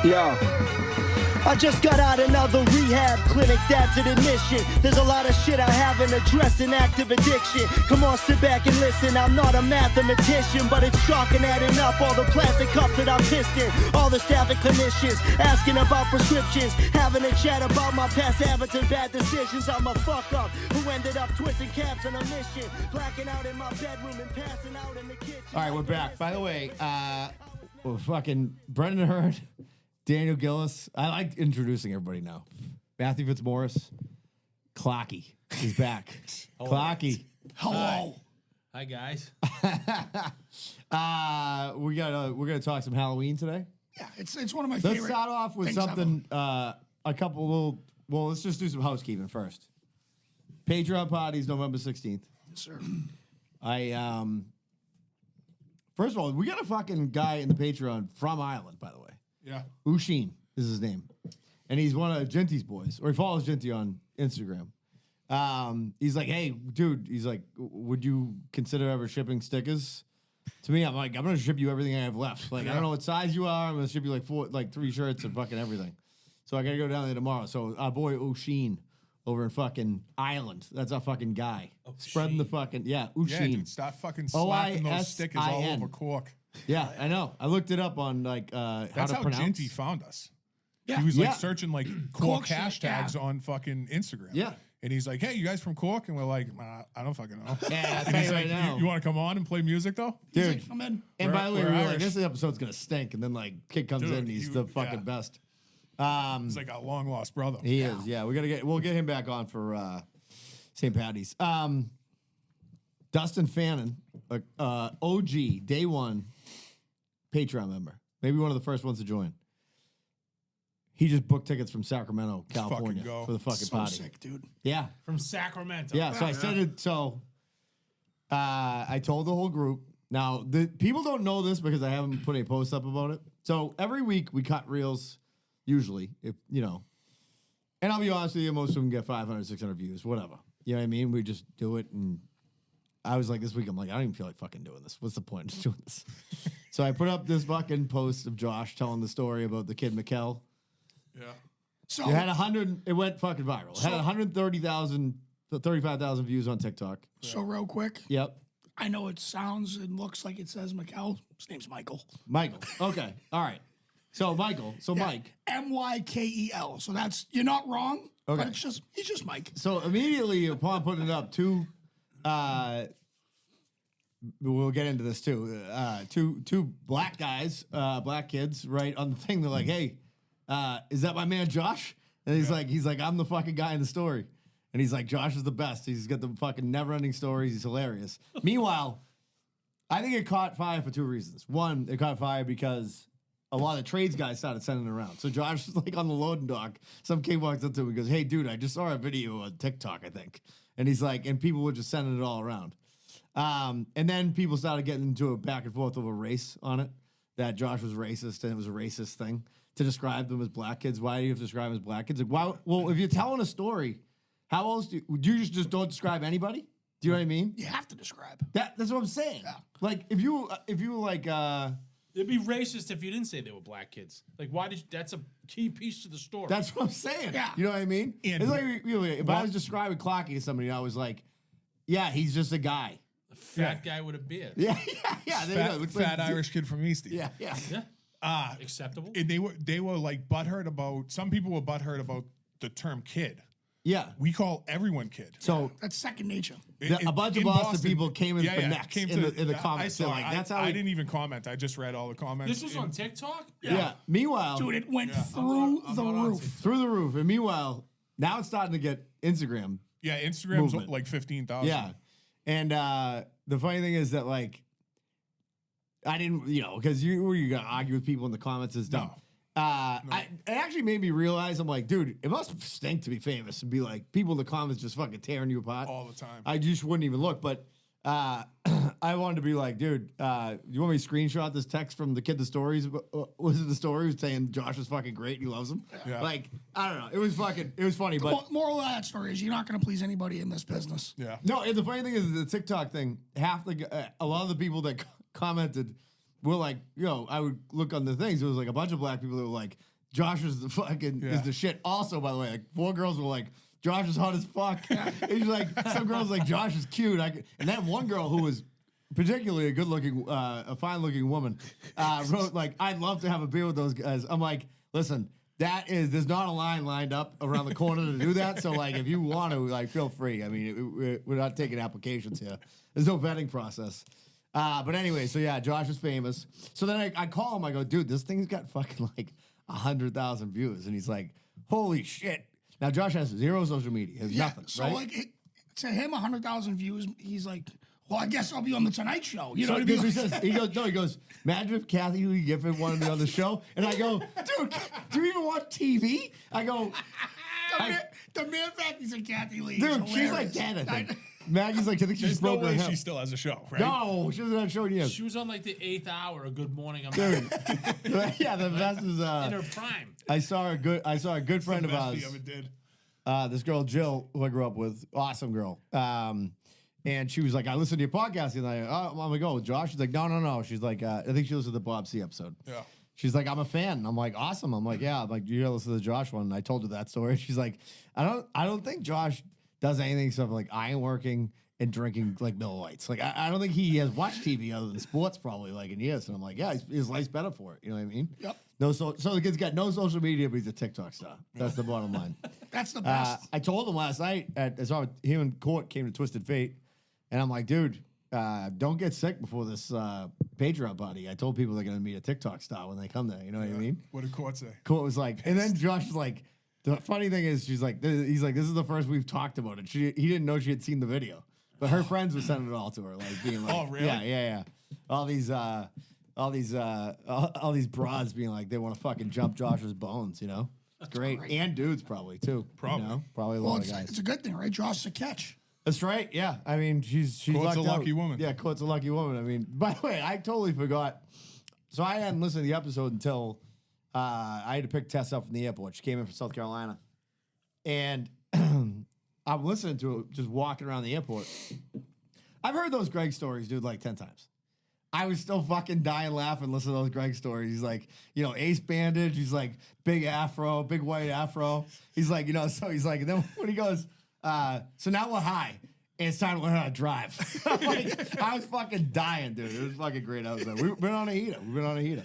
Yeah. I just got out another rehab clinic, that's an admission. There's a lot of shit I haven't addressed in active addiction. Come on, sit back and listen, I'm not a mathematician, but it's shocking adding up all the plastic cups that I'm pissed in. All the staff and clinicians asking about prescriptions, having a chat about my past habits and bad decisions. I'm a fuck up who ended up twisting caps on a mission, blacking out in my bedroom and passing out in the kitchen. All right, we're back. By the way, we're fucking Brendan Hurd, Daniel Gillis. I like introducing everybody now. Matthew Fitzmaurice, Clarkie is back. Clarkie. Hello. Hi guys. We're gonna talk some Halloween today. Yeah, it's one of my favorite. Let's start off with something. A couple little. Well, let's just do some housekeeping first. Patreon parties November 16th. Yes, sir. First of all, we got a fucking guy in the Patreon from Ireland, by the way. Yeah. Ushin is his name. And he's one of Genty's boys, or he follows Genty on Instagram. He's like, hey, dude, he's like, would you consider ever shipping stickers to me? I'm like, I'm going to ship you everything I have left. Like, I don't know what size you are. I'm going to ship you like 3 shirts and fucking everything. So I got to go down there tomorrow. So our boy Ushin over in fucking Ireland. That's our fucking guy. Spreading the fucking, Ushin. Yeah, dude, stop fucking slapping those stickers all over Cork. Yeah, I know. I looked it up on like That's how pronounce. Genty found us. Yeah. He was like searching like Cork shit, hashtags on fucking Instagram. Yeah. And he's like, hey, you guys from Cork? And we're like, I don't fucking know. Yeah, And he's like, you want to come on and play music though? He's dude. like, I'm in. And by the way, we're we were like, Irish. this episode's gonna stink, and then like kid comes Dude, in, and he's the fucking best. It's like a long lost brother. He is, yeah. We'll get him back on for St. Patty's. Dustin Fannin, OG, day one Patreon member, maybe one of the first ones to join. He just booked tickets from Sacramento, California, fucking go. for the fucking So party. sick, dude. Yeah, From Sacramento. yeah. So I said it. So I told the whole group. Now the people don't know this because I haven't put any posts up about it. So every week we cut reels, usually, if you know. And I'll be honest with you, most of them get 500, 600 views, whatever. You know what I mean? We just do it. And I was like, this week, I'm like, I don't even feel like fucking doing this. What's the point of just doing this? So I put up this fucking post of Josh telling the story about the kid Mikkel. Yeah. So It had 100, it went fucking viral. It had 130,000, 35,000 views on TikTok. so real quick, Yep. I know it sounds and looks like it says Mikkel. His name's Michael. Michael. Okay. All right. So Michael. So Yeah. Mike. Mykel. So that's you're not wrong. Okay. But he's just Mike. So immediately upon putting it up, we'll get into this too. Two black guys, black kids, right on the thing. They're like, "Hey, is that my man Josh?" And he's like, "I'm the fucking guy in the story." And he's like, "Josh is the best. He's got the fucking never-ending stories. He's hilarious." Meanwhile, I think it caught fire for 2 reasons. One, it caught fire because a lot of trades guys started sending it around. So Josh was like on the loading dock. Some kid walks up to him and goes, "Hey, dude, I just saw a video on TikTok, I think." And he's like, and people were just sending it all around. And then people started getting into a back and forth over race on it, that Josh was racist and it was a racist thing to describe them as black kids. Why do you have to describe them as black kids? Like, why? Well, if you're telling a story, how else do you just don't describe anybody? Do you know what I mean? You have to describe. That's what I'm saying. Yeah. Like if you like It'd be racist if you didn't say they were black kids. Like, why did that's a key piece to the story. that's what I'm saying. Yeah. You know what I mean? And- It's like if I was describing Clarkie to somebody, I was like, yeah, he's just a guy. A fat guy with a beard. Yeah. There you go. It's Fat like, Irish kid from Eastie. Yeah. Yeah. Acceptable. And they were like butthurt about, some people were butthurt about the term kid. Yeah. We call everyone kid. So That's second nature. a bunch of in Boston people came in for necks came in to- the I comments. saw They're it. like, that's how I didn't even comment. I just read all the comments. This was on TikTok? Yeah. Meanwhile, Dude, it went I'm through not the on roof. through the roof. And meanwhile, now it's starting to get Instagram. Yeah, Instagram's Movement. like 15,000. Yeah. And the funny thing is that like I didn't, because you gonna argue with people in the comments is dumb. It actually made me realize, I'm like, dude, it must stink to be famous and be like people in the comments just fucking tearing you apart all the time. I just wouldn't even look, but I wanted to be like, dude, you want me to screenshot this text from the kid? The stories was it the story who was saying Josh is fucking great and he loves him? Yeah. Like I don't know, it was funny, but Moral of that story is you're not going to please anybody in this business. Yeah. no. And the funny thing is the TikTok thing. A lot of the people that commented were like, I would look on the things. It was like a bunch of black people that were like, Josh is the fucking is the shit. Also, by the way, like 4 girls were like, Josh is hot as fuck. He's like, some girls like Josh is cute. And then one girl who was particularly a good-looking, a fine-looking woman, wrote like, I'd love to have a beer with those guys. I'm like, listen, there's not a line lined up around the corner to do that. So like, if you want to, like, feel free. I mean, we're not taking applications here. There's no vetting process. But anyway, so yeah, Josh is famous. So then I call him. I go, dude, this thing's got fucking like 100,000 views, and he's like, holy shit. Now Josh has 0 social media, has nothing. So right? like to him, 100,000 views. He's like, well, I guess I'll be on the Tonight Show. You know So what I mean? he says, he goes, imagine if Kathy Lee Gifford wanted me on the show. And I go, dude, do you even watch TV? I go, the mere fact he's a Kathy Lee. dude, is she's like hilarious. 10, I think. Maggie's like, I think she's There's no broke her way hip. she still has a show, right? No, she doesn't have a show yet. She was on like the 8th hour of Good Morning America Yeah, the best is in her prime. I saw a good friend of Best ours. he ever did. This girl Jill, who I grew up with, awesome girl. And she was like, I listened to your podcast, and I'm gonna go with Josh. She's like, no. She's like, I think she listened to the Bob C episode. Yeah. She's like, I'm a fan. I'm like, awesome. I'm like, yeah. I'm like, you gotta listen to the Josh one. And I told her that story. She's like, I don't think Josh does anything except like iron working and drinking like Miller Lights. Like, I don't think he has watched TV other than sports probably like in years. And I'm like, yeah, his life's better for it. You know what I mean? Yep. No, so the kid's got no social media, but he's a TikTok star. That's the bottom line. That's the best. I told him last night. I saw him and Court came to Twisted Fate, and I'm like, dude, don't get sick before this Patreon party. I told people they're gonna meet a TikTok star when they come there. You know what I mean? What did Court say? Court was like, and then Josh was like, the funny thing is, he's like, this is the first we've talked about it. He didn't know she had seen the video, but her friends were sending it all to her, like being like, Oh, really? Yeah. All these broads being like, they want to fucking jump Josh's bones, you know? It's great. And dudes probably too. Probably. You know? Probably a Well, lot it's, of guys. it's a good thing, right? Josh is a catch. That's right. Yeah. I mean, she's Court's a lucked out. lucky woman. Yeah, Court's a lucky woman. I mean, by the way, I totally forgot. So I hadn't listened to the episode until I had to pick Tess up from the airport. She came in from South Carolina. And I'm listening to it, just walking around the airport. I've heard those Greg stories, dude, like 10 times. I was still fucking dying laughing listening to those Greg stories. He's like, you know, ace bandage. He's like, big afro, big white afro. He's like, you know, so he's like, and then when he goes, so now we're high, and it's time to learn how to drive. Like, I was fucking dying, dude. It was fucking great episode. We've been on a heater.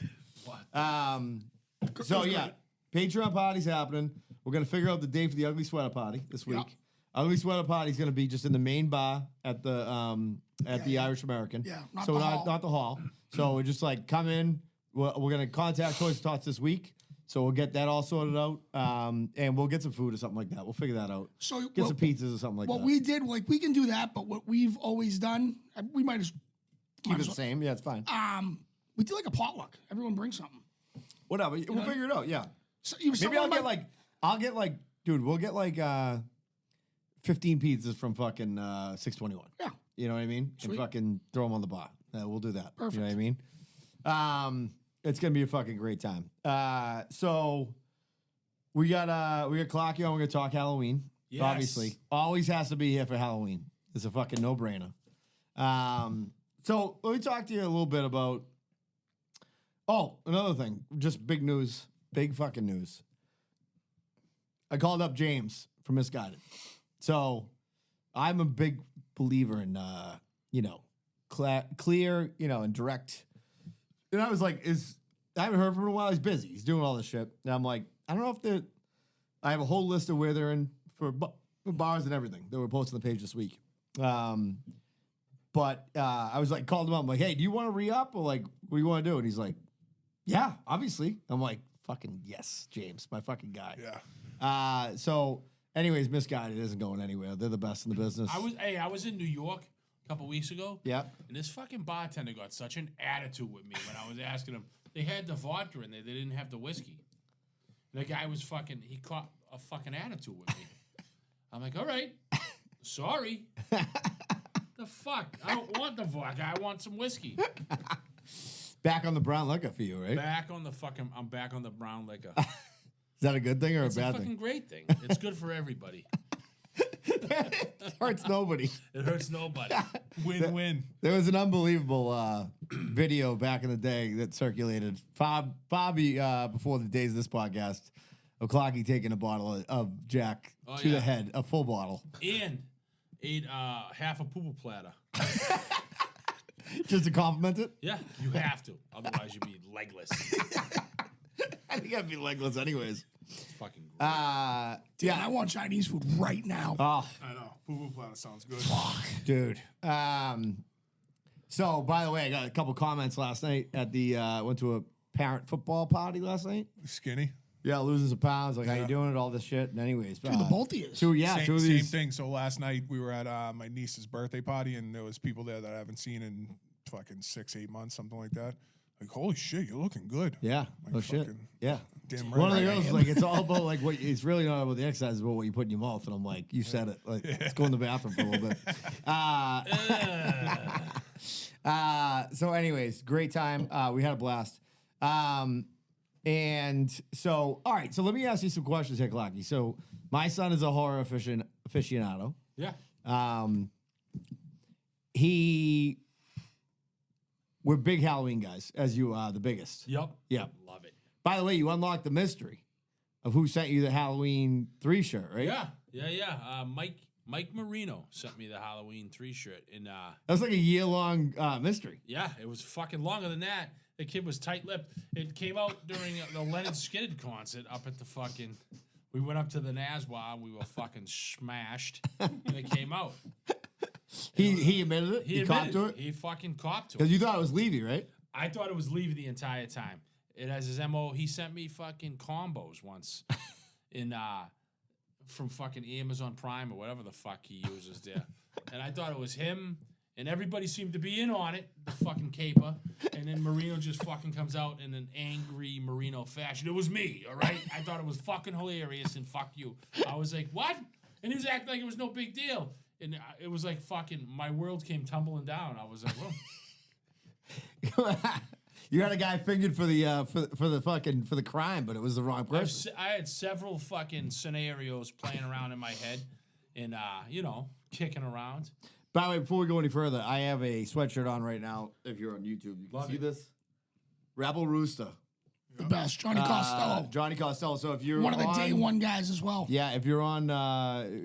So yeah, Patreon party's happening. We're gonna figure out the date for the ugly sweater party this week. Yep. Ugly sweater party's gonna be just in the main bar at the Irish American. Yeah, not so the hall. not the hall. So we're just like come in. We're gonna contact Toys and Tots this week. So we'll get that all sorted out, and we'll get some food or something like that. We'll figure that out. So Get some pizzas or something like What that. we did, like we can do that, but what we've always done, we might as Keep it the same. Yeah, it's fine. we do like a potluck. Everyone brings something. Whatever. We'll figure it out. Yeah. So, Maybe I'll get like, dude, we'll get like 15 pizzas from fucking 621. Yeah. You know what I mean? Sweet. And fucking throw them on the bar. We'll do that. Perfect. You know what I mean? It's gonna be a fucking great time. So we got Clarkie on. We're gonna talk Halloween. Yes. Obviously, always has to be here for Halloween. It's a fucking no brainer. So let me talk to you a little bit about. Oh, another thing, just big news, big fucking news. I called up James from Misguided. So I'm a big believer in, clear, and direct. And I was like, I haven't heard from him in a while. He's busy. He's doing all this shit. And I'm like, I don't know if I have a whole list of where they're in for bars and everything that were posted on the page this week. But I was like, called him up. I'm like, hey, do you want to re-up or like, what do you want to do? And he's like, yeah, obviously. I'm like, fucking yes, James, my fucking guy. Yeah. So, anyways, Misguided isn't going anywhere. They're the best in the business. I was in New York a couple weeks ago. Yeah. And this fucking bartender got such an attitude with me when I was asking him. They had the vodka in there. They didn't have the whiskey. And the guy was he caught a fucking attitude with me. I'm like, all right, sorry. The fuck? I don't want the vodka. I want some whiskey. Back on the brown liquor for you, right? I'm back on the brown liquor. Is that a good thing or It's a a bad fucking thing? great thing. It's good for everybody. Hurts nobody. It hurts nobody. Win-win. There was an unbelievable video back in the day that circulated Bobby before the days of this podcast of Clarkie taking a bottle of Jack to the head, a full bottle. And ate half a poo platter. Just to compliment it? Yeah, you have to. Otherwise, you'd be legless. I think I'd be legless anyways. It's fucking great. Yeah, I want Chinese food right now. Oh, I know. Poo platter sounds good. dude. So, by the way, I got a couple comments last night at the, went to a parent football party last night. Skinny. Yeah, losing some pounds. Like, how you doing? And all this shit. And anyways. Dude, the both of you. Two Same of these. thing. So last night we were at my niece's birthday party, and there was people there that I haven't seen in fucking 6-8 months, something like that. Like, holy shit, you're looking good. Yeah. Like, Oh, shit. fucking Yeah. Damn right. One of the I girls, am. like, it's all about, like, what it's really not about the exercise, it's about what you put in your mouth. And I'm like, you said it. Like, let's go in the bathroom for a little bit. So, anyways, great time. We had a blast. And so, all right. So, let me ask you some questions here, Clarkie. So, my son is a horror aficionado. Yeah. We're big Halloween guys, as you are the biggest. Yep. Yeah. Love it. By the way, you unlocked the mystery of who sent you the Halloween 3 shirt, right? Yeah. Mike Marino sent me the Halloween 3 shirt. And That was like a year-long mystery. yeah, it was fucking longer than that. The kid was tight-lipped. It came out during the Leonard Skinner concert up at the fucking... We went up to the Nazwa. We were fucking smashed. And it came out. He admitted it? He copped admitted to it. it? He fucking copped to Because it. you thought it was Levy, right? I thought it was Levy the entire time. It has his MO. He sent me fucking combos once in from fucking Amazon Prime or whatever the fuck he uses there. And I thought it was him, and everybody seemed to be in on it, the fucking caper. And then Marino just fucking comes out in an angry Marino fashion. It was me, all right? I thought it was fucking hilarious, and fuck you. I was like, what? And he was acting like it was no big deal. And it was like fucking, my world came tumbling down. I was like, well. You had a guy fingered for the for the crime, but it was the wrong person. I had several fucking scenarios playing around in my head and, kicking around. By the way, before we go any further, I have a sweatshirt on right now. If you're on YouTube, you can Love see it. this. Rebel Rooster. The best. Johnny Costello. Johnny Costello. So if you're One of the on, day one guys as well. Yeah, if you're on,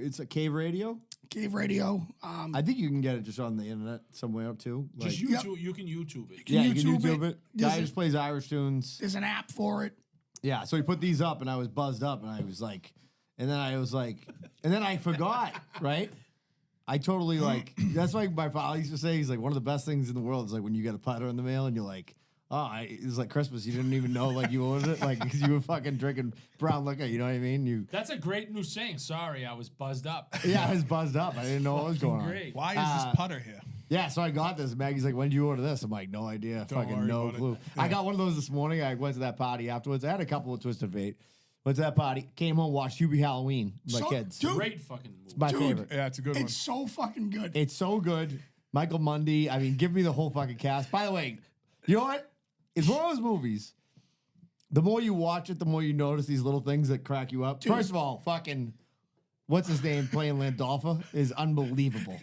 it's a Cave Radio. Cave Radio. I think you can get it just on the internet somewhere too. Like, Just YouTube. You can YouTube it. yeah, you can YouTube YouTube it. it. There's Guy a- just plays Irish tunes. There's an app for it. Yeah, so he put these up, and I was buzzed up, and I was like, and then I forgot, right? I totally like. That's like my father used to say. He's like, one of the best things in the world is like when you get a putter in the mail, and you're like, oh, it's like Christmas. You didn't even know like you ordered it, like because you were fucking drinking brown liquor. You know what I mean? That's a great new saying. Sorry, I was buzzed up. Yeah, I was buzzed up. I didn't know what was going on. Great. Why is this putter here? Yeah, so I got this. Maggie's like, when did you order this? I'm like, no idea. Don't Fucking worry no about it. clue. Yeah. I got one of those this morning. I went to that party afterwards. I had a couple of Twisted Fate. Went to that party, came home, watched Hubie Halloween with my So- kids. dude, Great fucking movie. My Dude. favorite. Yeah, it's a good one. It's so fucking good. It's so good. Michael Mundy. I mean, give me the whole fucking cast. By the way, you know what? It's one of those movies. The more you watch it, the more you notice these little things that crack you up. First of all, fucking, what's his name playing Landolpha is unbelievable.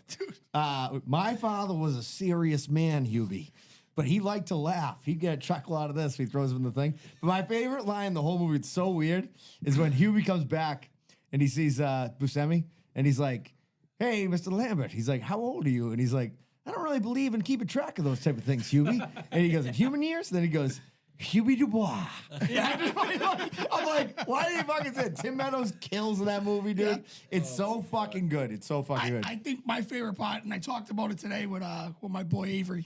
My father was a serious man, Hubie, but he liked to laugh. He'd get a chuckle out of this if he throws him in the thing. But my favorite line in the whole movie, it's so weird, is when Hubie comes back and he sees Buscemi, and he's like, hey, Mr. Lambert. He's like, how old are you? And he's like, I don't really believe in keeping track of those type of things, Hubie. And he goes, in human years? And then he goes, Hubie Dubois. I'm like, why did he fucking say it? Tim Meadows kills in that movie, dude. Yeah. It's so fucking good. It's so fucking good. I think my favorite part, and I talked about it today with my boy Avery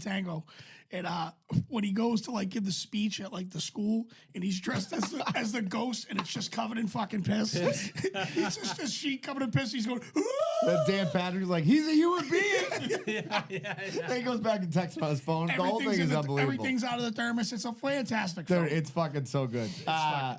Tango, and when he goes to like give the speech at like the school, and he's dressed as the ghost, and it's just covered in fucking piss. It's just a sheet covered in piss. He's going, That Dan Patrick's like, he's a human being. yeah. Then he goes back and texts on his phone. The whole thing is unbelievable. Everything's out of the thermos. It's a fantastic Dude, film. it's fucking so good.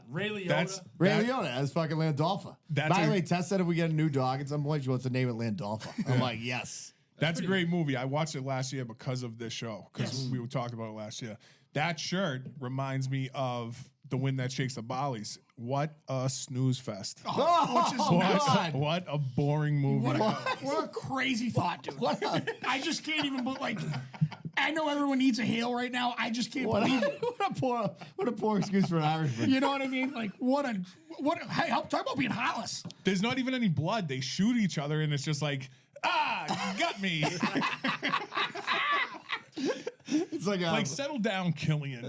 Ray Liotta. That's Ray that- Liotta as fucking Landolpha. That's By the a- way, Tess said if we get a new dog at some point, she wants to name it Landolpha. I'm like, yes. That's a great movie. I watched it last year because of this show, because we were talking about it last year. That shirt reminds me of the wind that shakes the Bollies. What a snooze fest. Which is God. What a boring movie. what a crazy thought, dude. I just can't even like. I know everyone needs a hail right now. I just can't believe it. What a poor excuse for an Irishman. You know what I mean? Like hey, talk about being heartless. There's not even any blood. They shoot each other, and it's just like, you got me. It's like settle down, Killian.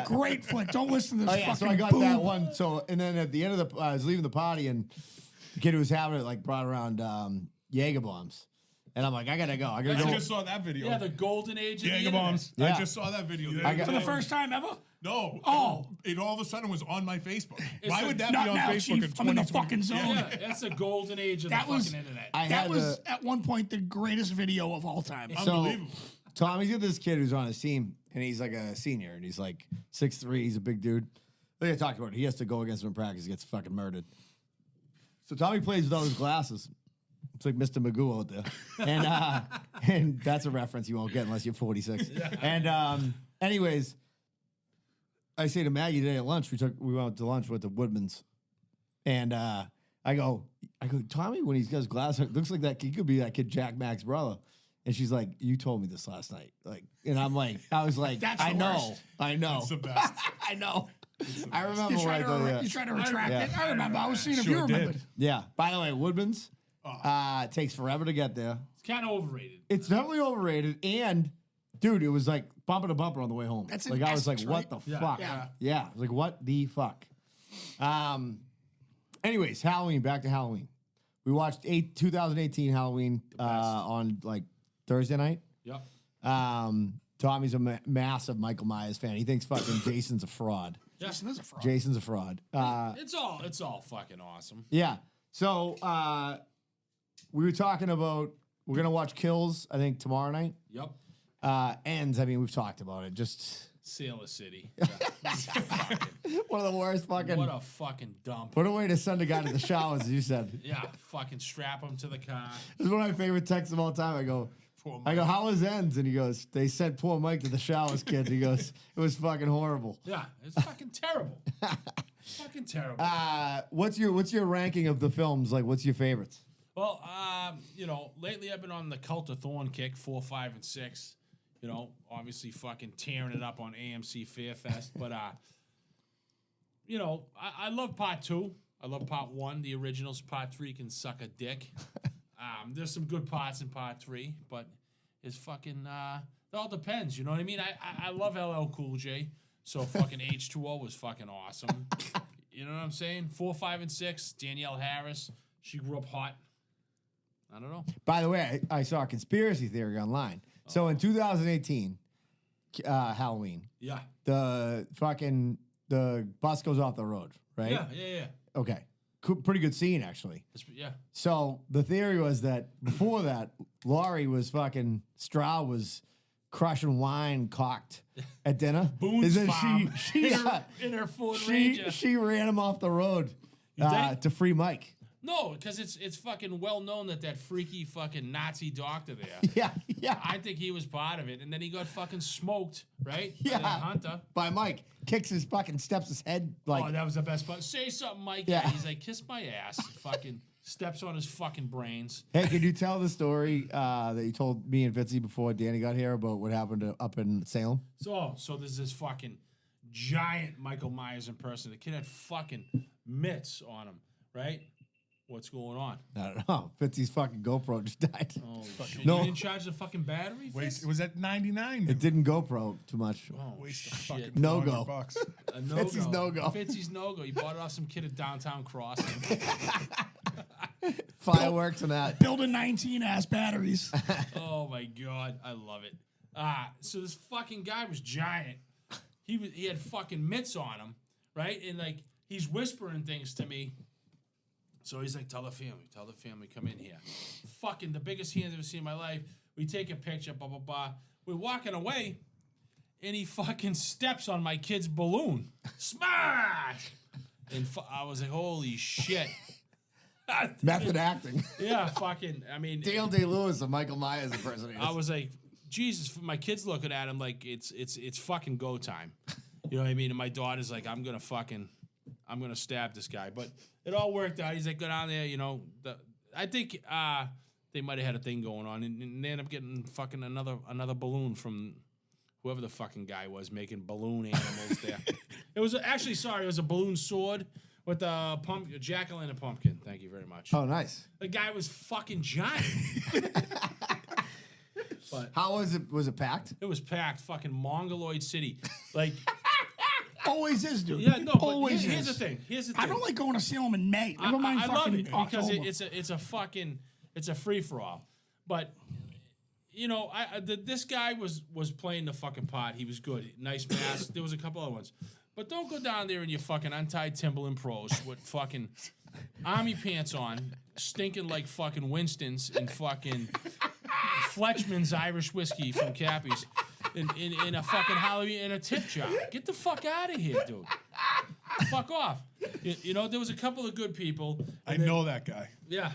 Great flick. Don't listen to this fucking so I got boob. that one. So and then at the end of the, I was leaving the party, and the kid who was having it like brought around Jaeger bombs, and I'm like, I gotta go. I gotta I go. just saw that video. Yeah, the golden age of the Jaeger internet. bombs. Yeah. I just saw that video. For the first time ever? No. Oh. It all of a sudden was on my Facebook. It's Why a- would that Not be on now, Facebook Chief. I'm in the 2020? fucking zone. Yeah, that's the golden age of That the was- fucking internet. I That had was to- at one point the greatest video of all time. So Unbelievable. Tommy's got this kid who's on his team, and he's like a senior, and he's like 6'3", he's a big dude. I think I talked about it. He has to go against him in practice, he gets fucking murdered. So Tommy plays without his glasses. It's like Mr. Magoo out there. And that's a reference you won't get unless you're 46. And anyways, I say to Maggie today at lunch, we went to lunch with the Woodmans. And I go, Tommy, when he's got his glasses, looks like that he could be that kid Jack Mack's brother. And she's like, you told me this last night. Like, and I was like, That's I the know. worst. I know. It's the best. I know. I remember You when I try thought, to, you try to retract Yeah. it. I remember. I was seeing if Sure you did. remembered. Yeah. By the way, Woodman's takes forever to get there. It's kind of overrated. It's definitely overrated. And dude, it was like bumper to bumper on the way home. That's in like I was like, Essex, what right? the Yeah. fuck? Yeah. Yeah. I was like, what the fuck? Anyways, Halloween. Back to Halloween. We watched 2018 Halloween on like Thursday night. Yep. Tommy's a massive Michael Myers fan. He thinks fucking Jason's a fraud. Jason is a fraud. Jason's a fraud. It's all fucking awesome. Yeah. So we were talking about we're gonna watch Kills, I think, tomorrow night. Yep. Ends, I mean, we've talked about it. Just Sailor City. one of the worst fucking. What a fucking dump. What a way to send a guy to the showers, as you said. Yeah, fucking strap him to the car. This is one of my favorite texts of all time. I go, how was Ends? And he goes, they sent poor Mike to the showers, kid. He goes, it was fucking horrible. Yeah, it's fucking terrible. Fucking terrible. What's your ranking of the films? Like, what's your favorites? Well, lately I've been on the Cult of Thorn kick, 4, 5, and 6. You know, obviously fucking tearing it up on AMC Fairfest. But, I love part 2. I love part 1. The originals, part 3 can suck a dick. There's some good parts in part 3, but it's fucking, it all depends. You know what I mean? I love LL Cool J. So fucking H2O was fucking awesome. You know what I'm saying? 4, 5, and 6, Danielle Harris. She grew up hot. I don't know. By the way, I saw a conspiracy theory online. So in 2018, Halloween, Yeah. the bus goes off the road, right? Yeah. Okay. Pretty good scene, actually. Yeah. So the theory was that before that, Laurie Stroud was crushing wine cocked at dinner. Boone's And then Farm. yeah, In her Ford Ranger. she ran him off the road think? to free Mike. No, because it's fucking well known that freaky fucking Nazi doctor there. Yeah. I think he was part of it, and then he got fucking smoked, right? By Yeah. that Hunter. By Mike. Steps his head like. Oh, that was the best part. Say something, Mike. Yeah. He's like, kiss my ass. Fucking steps on his fucking brains. Hey, can you tell the story that you told me and Fitzy before Danny got here about what happened up in Salem? So there's this fucking giant Michael Myers impersonator. The kid had fucking mitts on him, right? What's going on? I don't know. Fitzy's fucking GoPro just died. Oh, shit. No. You didn't charge the fucking battery? Wait, Fitz? it was at 99. It didn't GoPro too much. Oh, Waste of shit. fucking No $400 go. A no-go. Fitzy's no-go. Fitzy's no-go. He bought it off some kid at Downtown Crossing. Fireworks and that. Building 19 ass batteries. Oh, my God. I love it. So this fucking guy was giant. He had fucking mitts on him, right? And, like, he's whispering things to me. So he's like, tell the family, come in here. Fucking the biggest hand I've ever seen in my life. We take a picture, blah, blah, blah. We're walking away, and he fucking steps on my kid's balloon. Smash! And I was like, holy shit. Method acting. Yeah, fucking, I mean. Dale Day-Lewis and Michael Myers impersonator. I was like, Jesus, my kids looking at him like it's fucking go time. You know what I mean? And my daughter's like, I'm gonna stab this guy. But it all worked out. He's like, go down there, you know. I think they might have had a thing going on, and they ended up getting fucking another balloon from whoever the fucking guy was making balloon animals there. It was it was a balloon sword with a jack-o'-lantern pumpkin. Thank you very much. Oh, nice. The guy was fucking giant. But how was it? Was it packed? It was packed. Fucking Mongoloid City. Like. Always is, dude. Yeah, no, but always here's the thing. I don't like going to Salem in May. Never mind I fucking love it because October. it's a free for all. But you know, this guy was playing the fucking pot. He was good. Nice mask. There was a couple other ones. But don't go down there in your fucking untied Timberland pros with fucking army pants on, stinking like fucking Winston's and fucking Fletchman's Irish whiskey from Cappy's. In a fucking Halloween in a tip jar. Get the fuck out of here, dude. Fuck off. You know, there was a couple of good people. I know that guy. Yeah.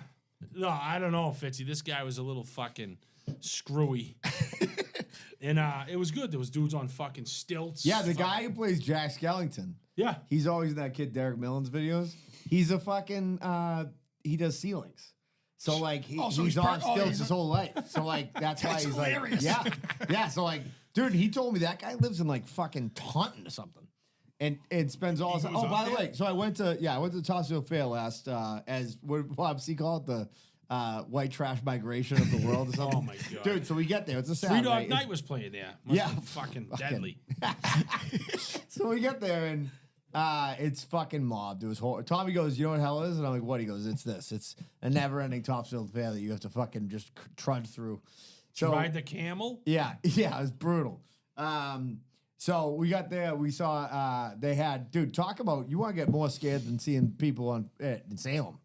No, I don't know, Fitzy. This guy was a little fucking screwy. And it was good. There was dudes on fucking stilts. Yeah, the guy who plays Jack Skellington. Yeah. He's always in that kid Derek Millen's videos. He's a fucking he does ceilings. So like he's on stilts his whole life. So like that's why he's hilarious. like yeah. So like, dude, he told me that guy lives in like fucking Taunton or something, and spends all his time. Oh, by the way, so I went to the Topsfield Fair last as what Bob C called the white trash migration of the world or something. Oh my god, dude! So we get there. It's a Three Saturday. Dog Night was playing there. Must have been fucking deadly. So we get there and. It's fucking mobbed. It was Tommy goes, you know what hell is? And I'm like, what? He goes, it's this. It's a never-ending Topsfield Fair that you have to fucking just trudge through. So ride the camel? Yeah, it was brutal. So we got there. We saw they had, dude, talk about, you want to get more scared than seeing people in Salem.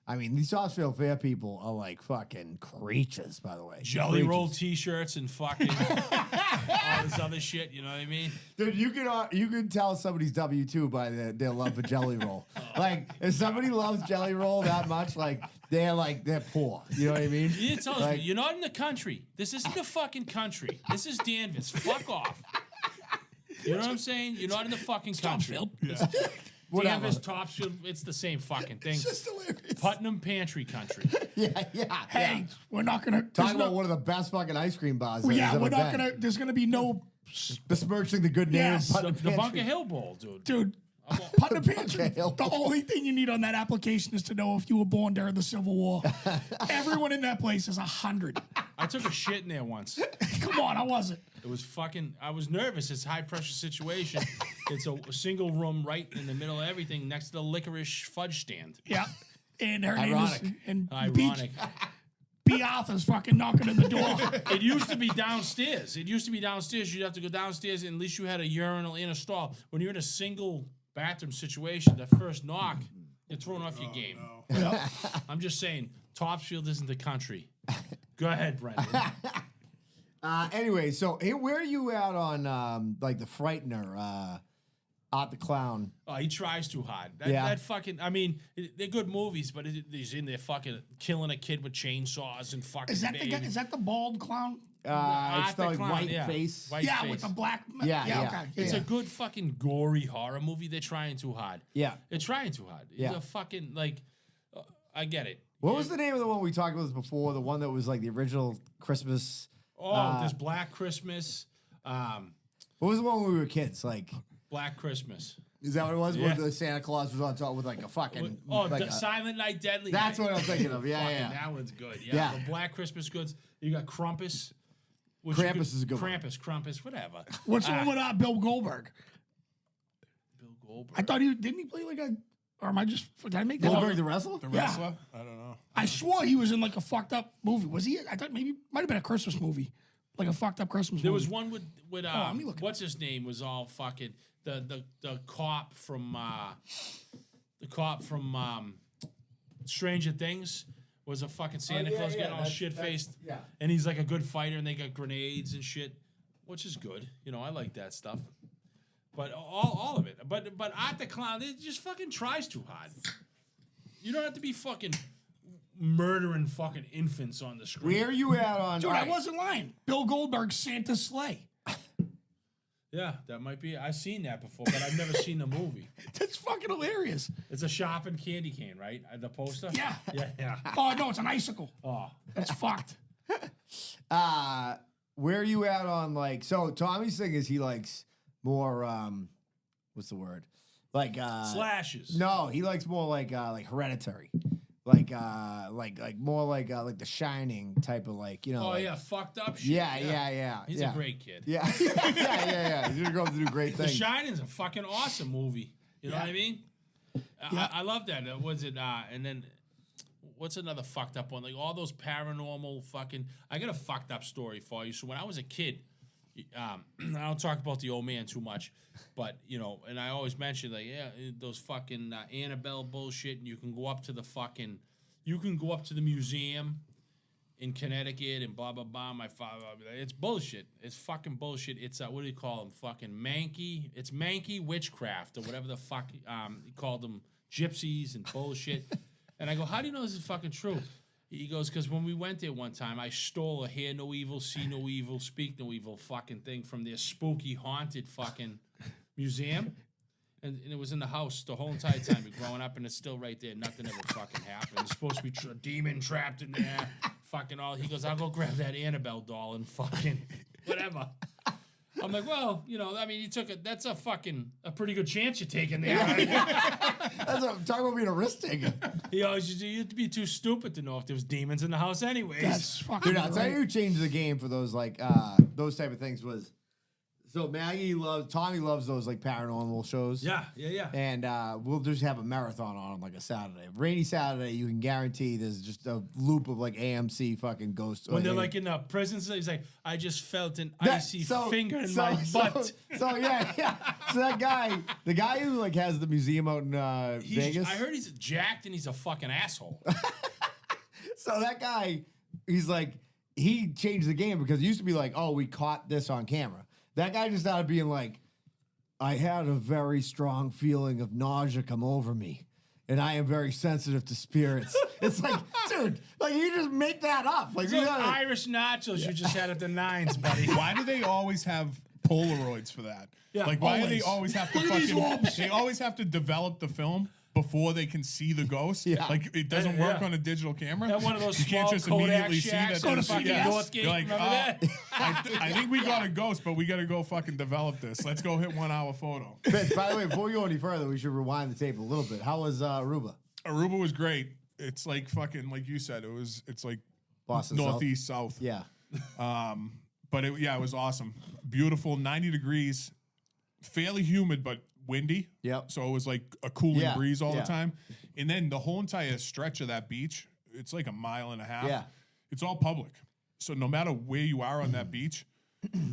I mean, these Topsfield Fair people are like fucking creatures, by the way. Jelly creatures. roll T-shirts and fucking all this other shit. You know what I mean? Dude, you can tell somebody's W2 by their love for Jelly Roll. Like, if somebody loves Jelly Roll that much, like they're poor. You know what I mean? You didn't tell us, you're not in the country. This isn't the fucking country. This is Danvers. Fuck off. You know what I'm saying? You're not in the fucking country. Yeah. Danvers, Topsfield, it's the same fucking thing. It's just hilarious. Putnam Pantry Country. Hey, we're not gonna talk about one of the best fucking ice cream bars. Yeah, we're not gonna. There's gonna be no besmirching the good name. Yes. Of The Bunker Hill Bowl, dude. Dude, Putnam Pantry. The only thing you need on that application is to know if you were born during the Civil War. Everyone in that place is 100. I took a shit in there once. Come on, I wasn't. It was fucking. I was nervous. It's a high pressure situation. It's a single room right in the middle of everything, next to the licorice fudge stand. Yeah, and her Ironic. name is and Ironic. B. Arthur's fucking knocking at the door. It used to be downstairs. You'd have to go downstairs, and at least you had a urinal in a stall. When you're in a single bathroom situation, the first knock, you're thrown off your game. No. Yep. I'm just saying, Topsfield isn't the country. Go ahead, Brendan. Anyway, so hey, where are you at on like the Frightener, Art the Clown? Oh, he tries too hard. Yeah. That fucking. I mean, they're good movies, but he's in there fucking killing a kid with chainsaws and fucking. Is that the guy? Is that the bald clown? It's the the like, Clown, white yeah. face. White Yeah, face. with the black. Yeah. Okay. Yeah, It's a good fucking gory horror movie. They're trying too hard. Yeah. They're trying too hard. Yeah. It's a fucking like. I get it. What was the name of the one we talked about this before? The one that was like the original Christmas. Oh, there's Black Christmas. What was the one when we were kids? Like, Black Christmas. is that what it was? Yeah. Where the Santa Claus was on top with like a fucking. Oh, like Silent Night, Deadly that's Night. what I'm thinking of. Yeah, Fucking, yeah. that one's good. Yeah, Yeah. The Black Christmas goods. You got Krampus. Krampus is a good one. Krampus, whatever. What's the one with Bill Goldberg? Bill Goldberg. I thought didn't he play like a? Or am I just? Did I make that Goldberg up? the wrestler? The Yeah. wrestler? I don't know. I swore he was in like a fucked up movie. Was he? I thought maybe might have been a Christmas movie, like a fucked up Christmas There movie. was one with let me look it what's his name was all fucking the cop from Stranger Things was a fucking Santa yeah, Claus yeah, getting all that's- shit faced. yeah. And he's like a good fighter, and they got grenades and shit, which is good. You know, I like that stuff. But all of it. But Art the Clown, it just fucking tries too hard. You don't have to be fucking murdering fucking infants on the screen. Where are you at on? Dude, all I right. wasn't lying. Bill Goldberg's Santa's sleigh. Yeah, that might be. I've seen that before, but I've never seen the movie. That's fucking hilarious. It's a shopping candy cane, right? The poster. Yeah. Yeah. Oh no, it's an icicle. Oh, That's fucked. Where are you at on like? So Tommy's thing is he likes more. What's the word? Like slashes. No, he likes more like Hereditary, like more like The Shining type of like Oh like, yeah, fucked up shit. yeah. He's yeah. a great kid. Yeah. He's gonna grow up to do great The things. Shining's a fucking awesome movie. You know what I mean? I love that. Was it? And then what's another fucked up one? Like all those paranormal fucking. I got a fucked up story for you. So when I was a kid, I don't talk about the old man too much, but and I always mention like those fucking Annabelle bullshit, and you can go up to the museum in Connecticut and blah blah blah. My father, it's bullshit. It's fucking bullshit. It's what do you call them? Fucking Mankey. It's Mankey witchcraft or whatever the fuck he called them, gypsies and bullshit. And I go, how do you know this is fucking true? He goes, because when we went there one time, I stole a hear no evil, see no evil, speak no evil fucking thing from their spooky, haunted fucking museum. And it was in the house the whole entire time. We're growing up, and it's still right there. Nothing ever fucking happened. It's supposed to be a demon trapped in there. Fucking all. He goes, I'll go grab that Annabelle doll and fucking whatever. I'm like, well, I mean, that's a pretty good chance you're taking there. That's what I'm talking about being a risk taker. You have to be too stupid to know if there was demons in the house anyways. That's fucking Dude, I'll tell right. you who changed the game for those like those type of things was. So Tommy loves those like paranormal shows. Yeah. And we'll just have a marathon on like a Saturday. Rainy Saturday, you can guarantee there's just a loop of like AMC fucking ghosts. When they're like in the prison, he's like, I just felt an icy finger in my butt. So yeah. So that guy, the guy who like has the museum out in Vegas. I heard he's jacked and he's a fucking asshole. So that guy, he's like, he changed the game because it used to be like, oh, we caught this on camera. That guy just started being like, I had a very strong feeling of nausea come over me, and I am very sensitive to spirits. It's like, dude, like you just make that up. Like Those Irish nachos you just had at the Nines, buddy. Why do they always have Polaroids for that? Yeah, Like, why do they always. always have to Look at these orbs. They always have to develop the film before they can see the ghost. Yeah. Like, it doesn't work Yeah. on a digital camera. At one of those you can't small just Kodak immediately see shacks that. on there's- the fucking yeah. Northgate, You're like, remember that? I think we got a ghost, but we got to go fucking develop this. Let's go hit 1 hour photo. Fitz, by the way, before we go any further, we should rewind the tape a little bit. How was Aruba? Aruba was great. It's like fucking, like you said, it's like Boston northeast south. Yeah. But it was awesome. Beautiful, 90 degrees, fairly humid, but windy. Yep. So it was like a cooling Yeah, breeze all yeah. the time. And then the whole entire stretch of that beach, it's like a mile and a half. Yeah. It's all public. So no matter where you are on that beach,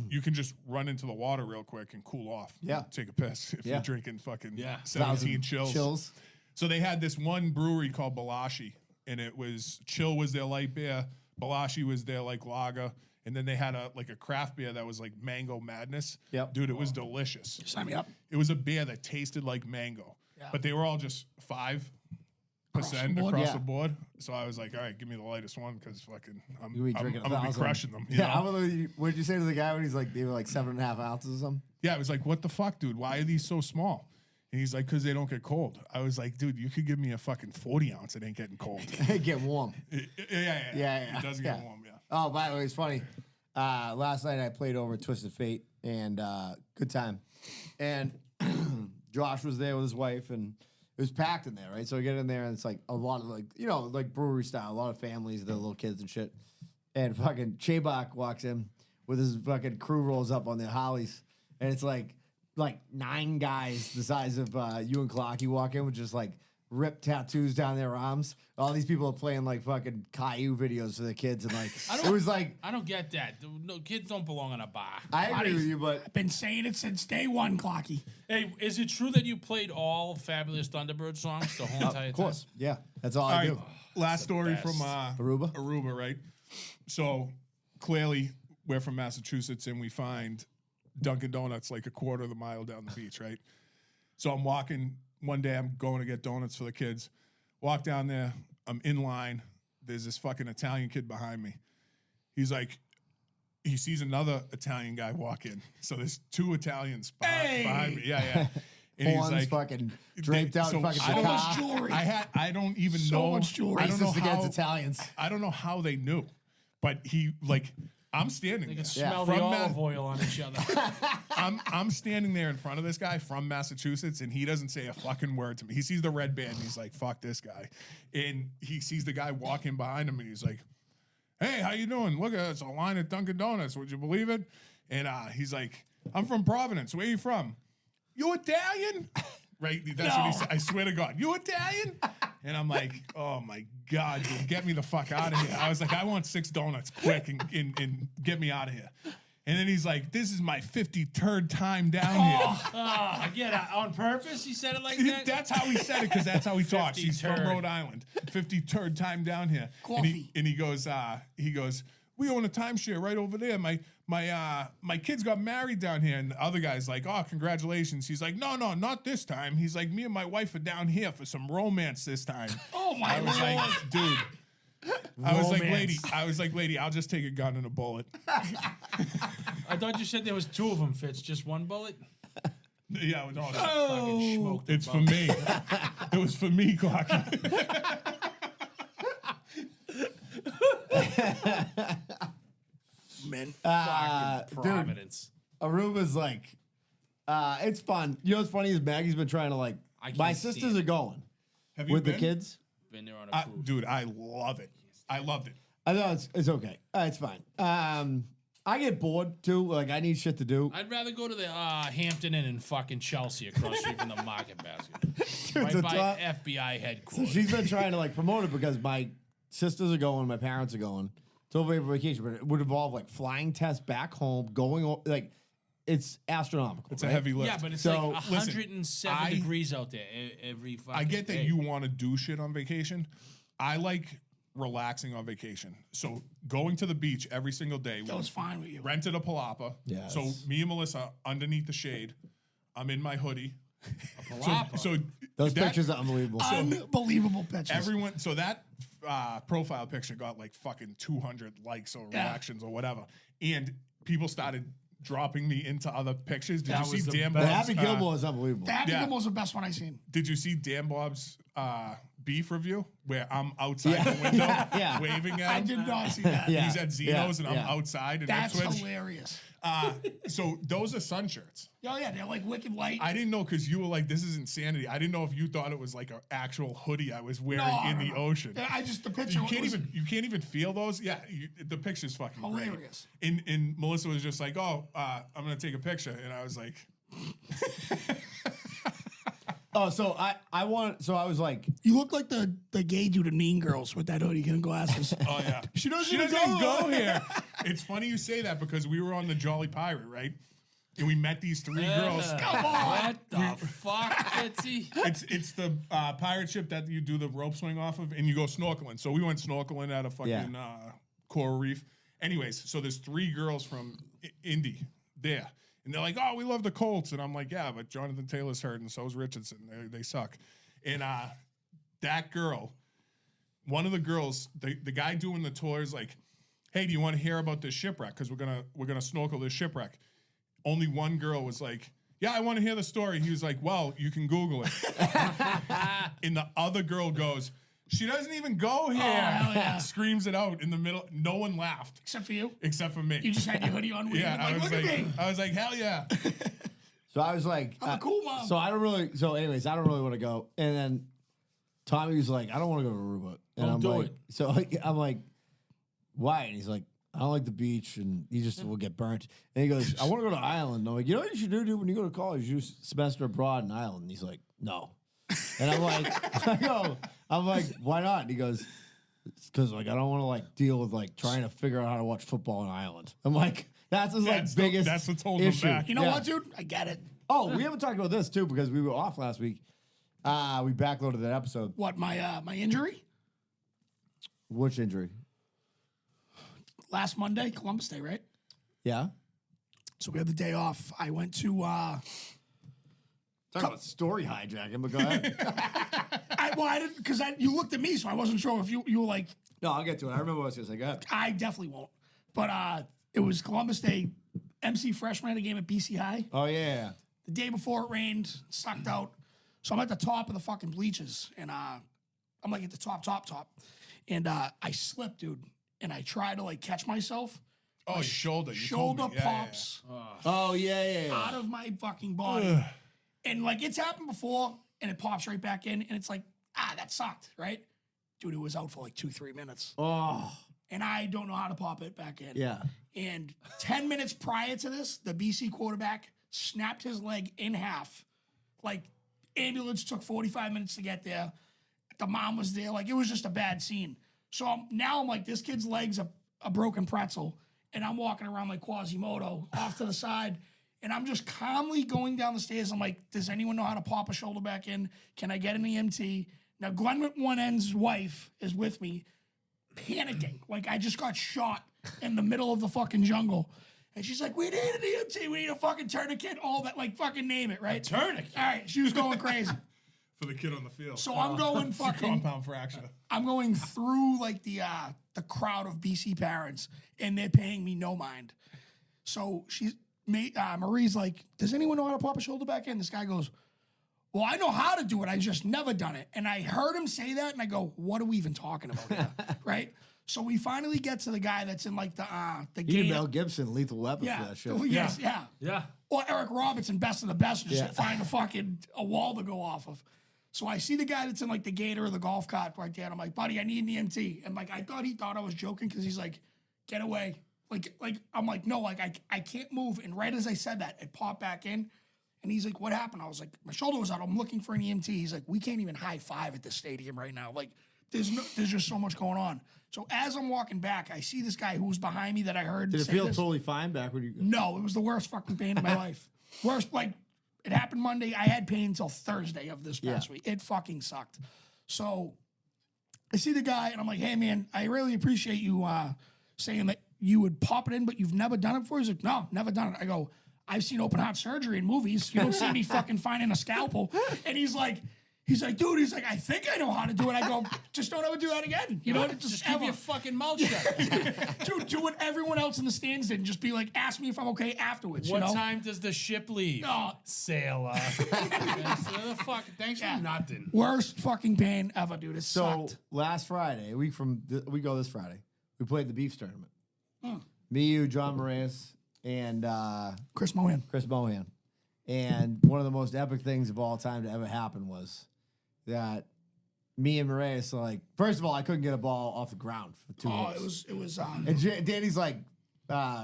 you can just run into the water real quick and cool off. Yeah. Take a piss if Yeah. you're drinking fucking 17 1,000 chills. So they had this one brewery called Balashi, and it was Chill was their light beer, Balashi was their like lager, and then they had a craft beer that was like Mango Madness. Yep. Dude, it was delicious. Sign me up. It was a beer that tasted like mango, but they were all just 5% across Yeah. the board. So I was like, all right, give me the lightest one because fucking I'm You be drinking gonna be 1,000. crushing them. you Yeah. know? What did you say to the guy when he's like, they were like 7.5 ounces or something? Yeah, I was like, what the fuck, dude? Why are these so small? And he's like, because they don't get cold. I was like, dude, you could give me a fucking 40 ounce. It ain't getting cold. Get warm. Yeah. It doesn't yeah. get warm, yeah. Oh, by the way, it's funny. Last night I played over Twisted Fate, and good time. And Josh was there with his wife, and it was packed in there, right? So we get in there, and it's like a lot of like brewery style, a lot of families, their little kids and shit. And fucking Chabak walks in with his fucking crew rolls up on their Hollies, and it's like 9 guys the size of you and Clarkie walk in with just like ripped tattoos down their arms. All these people are playing like fucking Caillou videos for their kids, and like it was like I don't get that. No, kids don't belong in a bar. I agree with you, but I've been saying it since day one, Clarkie. Hey, is it true that you played all Fabulous Thunderbird songs the whole entire of course, time? yeah, that's all All I right, do. last story best. from Aruba? right? So clearly we're from Massachusetts and we find Dunkin' Donuts like a quarter of the mile down the beach, right? So I'm walking one day, I'm going to get donuts for the kids. Walk down there, I'm in line. there's this fucking Italian kid behind me. He's like, he sees another Italian guy walk in. So there's 2 Italians behind me. Yeah. And he's Horns like, fucking draped out in fucking So car. much jewelry. I don't even So know. much jewelry. I don't know Racist against how, Italians. I don't know how they knew, but he like, I'm standing They there. can smell From the Ma- olive oil on each other. I'm standing there in front of this guy from Massachusetts, and he doesn't say a fucking word to me. He sees the red band, and he's like, "Fuck this guy," and he sees the guy walking behind him, and he's like, "Hey, how you doing? Look, it's a line at Dunkin' Donuts. Would you believe it?" And he's like, "I'm from Providence. Where you from? You Italian?" Right? That's what he said. I swear to God, you Italian? And I'm like, oh my God, dude, get me the fuck out of here. I was like, I want 6 donuts quick and get me out of here. And then he's like, this is my 53rd time down here. Again, on purpose, he said it like that? That's how he said it, because that's how he talks. He's from 53rd. Rhode Island. 53rd time down here. Coffee. And he goes, we own a timeshare right over there. My kids got married down here. And the other guy's like, oh, congratulations. He's like, no, not this time. He's like, me and my wife are down here for some romance this time. Oh my I was Lord. like, dude. I was like, lady, I'll just take a gun and a bullet. I thought you said there was 2 of them, Fitz. Just 1 bullet? Yeah, no, Fucking smoked them it's for both. me. It was for me, Clarkie. Man. Fucking Providence. Aruba's like, it's fun. You know what's funny is Maggie's been trying to like. I can't My stand sisters it. are going Have you with the been? kids. Been there on a cruise. Dude, I love it. I loved it. I know it's okay. It's fine. I get bored too. Like I need shit to do. I'd rather go to the Hampton Inn in fucking Chelsea across the street from the Market Basket. Dude, Right the by top- FBI So headquarters. she's been trying to like promote it because my sisters are going, my parents are going. It's over for vacation, but it would involve like flying tests back home, like it's astronomical. It's right? a heavy lift. Yeah, but it's So, like listen, 107 degrees out there every fucking I get that day. you want to do shit on vacation. I like relaxing on vacation. So going to the beach every single day. That was fine with you. Rented a palapa. Yes. So me and Melissa underneath the shade. I'm in my hoodie. Palapa. So Those that- pictures are unbelievable. Unbelievable pictures. Everyone, so that profile picture got like fucking 200 likes or Yeah. reactions or whatever, and people started dropping me into other pictures. Did That you was see the Dan the Bob's? Happy Gilmore is unbelievable. that Yeah. was the best one I seen. Did you see Dan Bob's beef review where I'm outside the window Yeah. waving at I him? did not see that. Yeah. He's at Zeno's and I'm yeah. outside in That's Ipswich. hilarious. So those are sun shirts. Oh yeah, they're like wicked light. I didn't know because you were like, "This is insanity." I didn't know if you thought it was like an actual hoodie I was wearing in the ocean. I just the picture. You can't was even feel those. Yeah, the picture's fucking hilarious. great. And Melissa was just like, "Oh, I'm gonna take a picture," and I was like, Oh, so I was like, You look like the gay dude in Mean Girls with that hoodie and glasses. "Oh yeah, She doesn't even even go here." It's funny you say that because we were on the Jolly Pirate, right? And we met these 3 girls. Come on. What the fuck, Fitzy? It's the pirate ship that you do the rope swing off of, and you go snorkeling. So we went snorkeling at a fucking coral reef. Anyways, so there's 3 girls from Indy there, and they're like, "Oh, we love the Colts," and I'm like, "Yeah, but Jonathan Taylor's hurt, and so is Richardson. They suck." And that girl, one of the girls, the guy doing the tour is like, "Hey, do you want to hear about this shipwreck? Because we're gonna snorkel this shipwreck." Only one girl was like, "Yeah, I want to hear the story." He was like, "Well, you can Google it." And the other girl goes, "She doesn't even go here." hell yeah. Screams it out in the middle. No one laughed Except for you. except for me. You just had your hoodie on. yeah, like, look at me. I was like, hell yeah. so I was like, I'm a cool mom. So I don't really. So anyways, I don't really want to go. And then Tommy was like, I don't want to go to Aruba. And Don't I'm do like, it. So I'm like, why? And he's like, I don't like the beach, and he just will get burnt. And he goes, I want to go to Ireland. I'm like, you know what you should do, dude? When you go to college, you do semester abroad in Ireland. And he's like, no. And I'm like, I'm like, why not? And he goes, it's because like I don't want to like deal with like trying to figure out how to watch football in Ireland. I'm like, that's his like biggest. That's what's holding him issue. back. You know Yeah. what, dude? I get it. Oh, we haven't talked about this too because we were off last week. We backloaded that episode. What my injury Which injury? last Monday, Columbus Day, right? Yeah. So we had the day off. I went to Talk about story hijacking, but go ahead. I didn't because you looked at me, so I wasn't sure if you were like. No, I'll get to it. I remember what I was going to say. Go ahead. I definitely won't. But it was Columbus Day. MC freshman had a game at BC High. Oh, yeah. The day before it rained, sucked out. So I'm at the top of the fucking bleachers, and I'm like at the top. And I slipped, dude, and I tried to like catch myself. Oh, his shoulder. You told Shoulder me. Yeah, pops Oh, yeah. out of my fucking body. And like it's happened before, and it pops right back in, and it's like, that sucked, right? Dude, it was out for like 2-3 minutes. Oh, And I don't know how to pop it back in. yeah. And 10 minutes prior to this, the BC quarterback snapped his leg in half. Like, ambulance took 45 minutes to get there. The mom was there. Like, it was just a bad scene. So now I'm like, this kid's leg's a broken pretzel. And I'm walking around like Quasimodo off to the side. And I'm just calmly going down the stairs. I'm like, does anyone know how to pop a shoulder back in? Can I get an EMT? Now, Glenn McOne's wife is with me, panicking. Like, I just got shot in the middle of the fucking jungle. And she's like, we need an EMT. We need a fucking tourniquet. All that, like, fucking name it, right? Tourniquet. All right. She was going crazy. For the kid on the field. So I'm going fucking... Compound fracture. I'm going through, like, the crowd of BC parents, and they're paying me no mind. So Marie's like, does anyone know how to pop a shoulder back in? This guy goes, well, I know how to do it. I just never done it. And I heard him say that, and I go, what are we even talking about here? Right? So we finally get to the guy that's in, like, the You game. Mel Gibson, Lethal Weapon Yeah. for that shit. Yes, yeah. Yeah. Or Eric Robertson, best of the best, just Yeah. find a wall to go off of. So I see the guy that's in like the gator or the golf cart right there. And I'm like, buddy, I need an EMT. And like, I thought he thought I was joking because he's like, get away. Like I'm like, no, like I can't move. And right as I said that, it popped back in. And he's like, what happened? I was like, my shoulder was out. I'm looking for an EMT. He's like, we can't even high five at the stadium right now. Like, there's just so much going on. So as I'm walking back, I see this guy who was behind me that I heard. Did it say feel this. totally fine back when you... No, it was the worst fucking pain of my life. Worst, like, it happened Monday. I had pain until Thursday of this past week. It fucking sucked. So I see the guy, and I'm like, hey, man, I really appreciate you saying that you would pop it in, but you've never done it before? He's like, no, never done it. I go, I've seen open heart surgery in movies. You don't see me fucking finding a scalpel. And he's like, dude, I think I know how to do it. I go, just don't ever do that again. You know, Just keep your fucking mouth shut. Dude, do what everyone else in the stands did. And just be like, ask me if I'm okay afterwards. What you know? time does the ship leave? No. Sailor. Thanks for nothing. Worst fucking pain ever, dude. It So sucked. last Friday, we go this Friday. We played the Beefs tournament. Hmm. Me, you, John Moraes, and Chris Mohan. Chris Mohan. And one of the most epic things of all time to ever happen was that me and Moraes, like, first of all, I couldn't get a ball off the ground for 2 Oh, holes. it was. And Danny's like,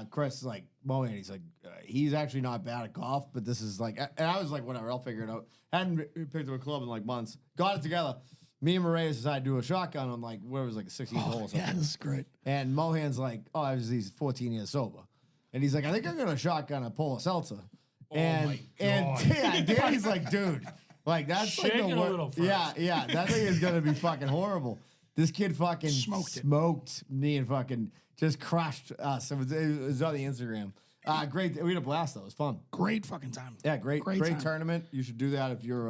Chris is like, Mohan, he's like, he's actually not bad at golf, but this is like, and I was like, whatever, I'll figure it out. Hadn't picked up a club in like months. Got it together. Me and Moraes decided to do a shotgun on like, what was it, like a 16 hole or something. Yeah, this is great. And Mohan's like, he's 14 years sober. And he's like, I think I'm going to shotgun a Polo Seltzer. And my and God. yeah, Danny's like, dude, like that's Shake like it a little first. Yeah, that thing is gonna be fucking horrible. This kid fucking Smoked me and fucking just crushed us. It was on the Instagram. Great, we had a blast though. It was fun. Great fucking time. Yeah, great time. tournament. You should do that if you're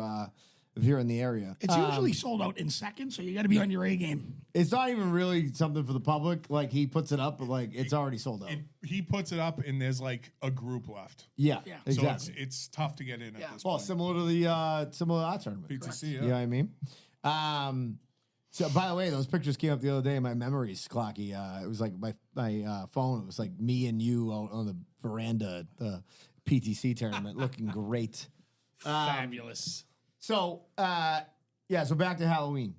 in the area. It's usually sold out in seconds, so you got to be on your A game. It's not even really something for the public. Like he puts it up, but like it's already sold out. He puts it up, and there's like a group left. Yeah, Yeah. So exactly. it's tough to get in at this Well, point. similar to the our tournament. PTC, You know what I mean? So, by the way, those pictures came up the other day in my memories, Clarkie. It was like my phone. It was like me and you out on the veranda at the PTC tournament, looking great. Fabulous. So, so back to Halloween.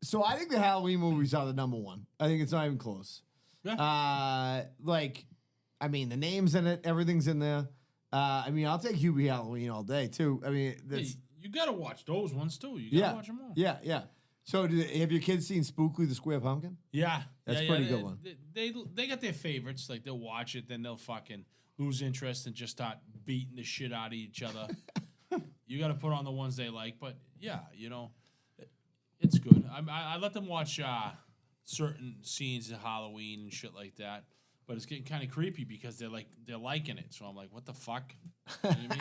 So I think the Halloween movies are the number one. I think it's not even close. Yeah. I mean, the names in it, everything's in there. I mean, I'll take Hubie Halloween all day, too. I mean, Hey, that's... you gotta watch those ones too. You gotta watch them all. Yeah. So, have your kids seen Spookly the Square Pumpkin? Yeah, That's yeah, pretty yeah. good one. They got their favorites. Like they'll watch it, then they'll fucking lose interest and just start beating the shit out of each other. You got to put on the ones they like, but yeah, you know, it's good. I let them watch certain scenes of Halloween and shit like that, but it's getting kind of creepy because they're liking it. So I'm like, what the fuck? You know what I mean?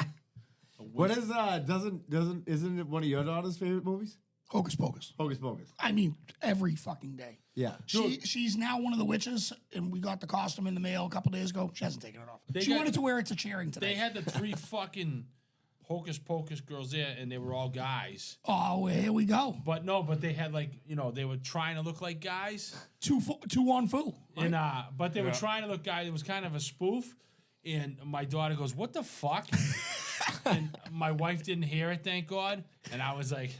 What is isn't it one of your daughter's favorite movies? Hocus Pocus. Hocus Pocus. I mean, every fucking day. Yeah. She's now one of the witches, and we got the costume in the mail a couple days ago. She hasn't taken it off. She wanted to wear it to cheering today. They had the 3 fucking Hocus Pocus girls there, and they were all guys. Oh, well, here we go. But they had they were trying to look like guys. Two on fu. And but they were trying to look guys. It was kind of a spoof. And my daughter goes, "What the fuck?" And my wife didn't hear it, thank God. And I was like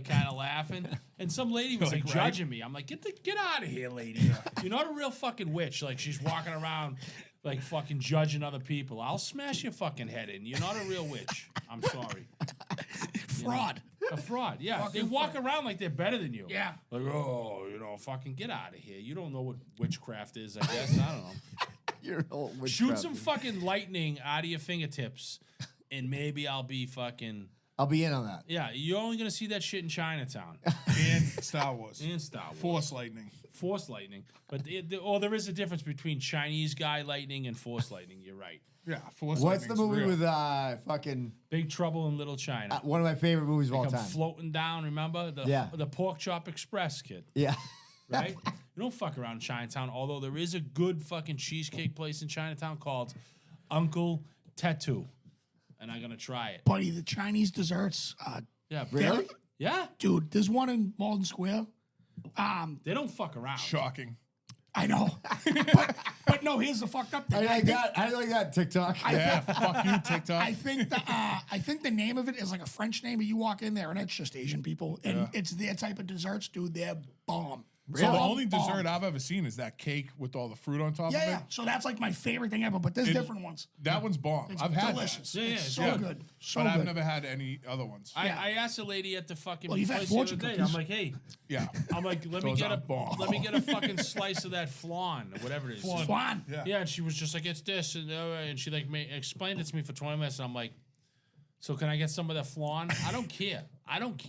kind of laughing. And some lady was like judging me. I'm like, get out of here, lady. You're not a real fucking witch. Like she's walking around like fucking judging other people. I'll smash your fucking head in. You're not a real witch. I'm sorry. Fraud. A fraud, yeah. They walk around like they're better than you. Yeah. Like, fucking get out of here. You don't know what witchcraft is, I guess. I don't know. You're old witchcraft. Shoot some fucking lightning out of your fingertips, and maybe I'll be fucking... I'll be in on that. Yeah, you're only going to see that shit in Chinatown. And Star Wars. And Star Wars. Force lightning. Force lightning. But there is a difference between Chinese guy lightning and force lightning. You're right. Yeah, Force What's the lightning's movie real. with fucking Big Trouble in Little China. one of my favorite movies of all Come time? floating down, remember? The Pork Chop Express, kid. Yeah. Right? You don't fuck around in Chinatown, although there is a good fucking cheesecake place in Chinatown called Uncle Tattoo. And I'm going to try it. Buddy, the Chinese desserts. Yeah. Really? Yeah. Dude, there's one in Malden Square. They don't fuck around. Shocking. I know. but no, here's the fucked up thing. I like that TikTok. Yeah, fuck you, TikTok. I think the name of it is like a French name, but you walk in there and it's just Asian people. And it's their type of desserts, dude. They're bomb. So the only dessert I've ever seen is that cake with all the fruit on top of it. Yeah. So that's like my favorite thing ever, but there's different ones. That one's bomb. It's I've had delicious. that. Yeah, It's yeah, so good. So But good. I've never had any other ones. I asked a lady at the fucking Well, you've had place the other fortune day. cookies. I'm like, hey, Yeah. let me Those get are bomb. let me get a fucking slice of that flan or whatever it is. Flan. Yeah. Yeah, and she was just like, it's this, and she like explained it to me for 20 minutes, and I'm like, so can I get some of that flan? I don't care.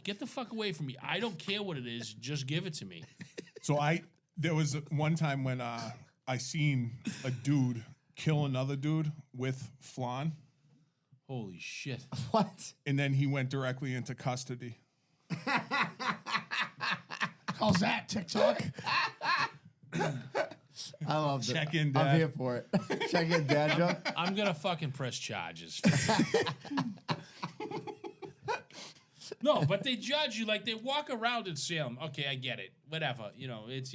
Get the fuck away from me. I don't care what it is. Just give it to me. So there was one time when I seen a dude kill another dude with flan, Holy shit. What? and then he went directly into custody. How's that, TikTok? I love it. Check in, I'm Dad. here for it. Check in, Dad joke. I'm gonna fucking press charges. No, but they judge you like they walk around in Salem. Okay, I get it. Whatever. You know, it's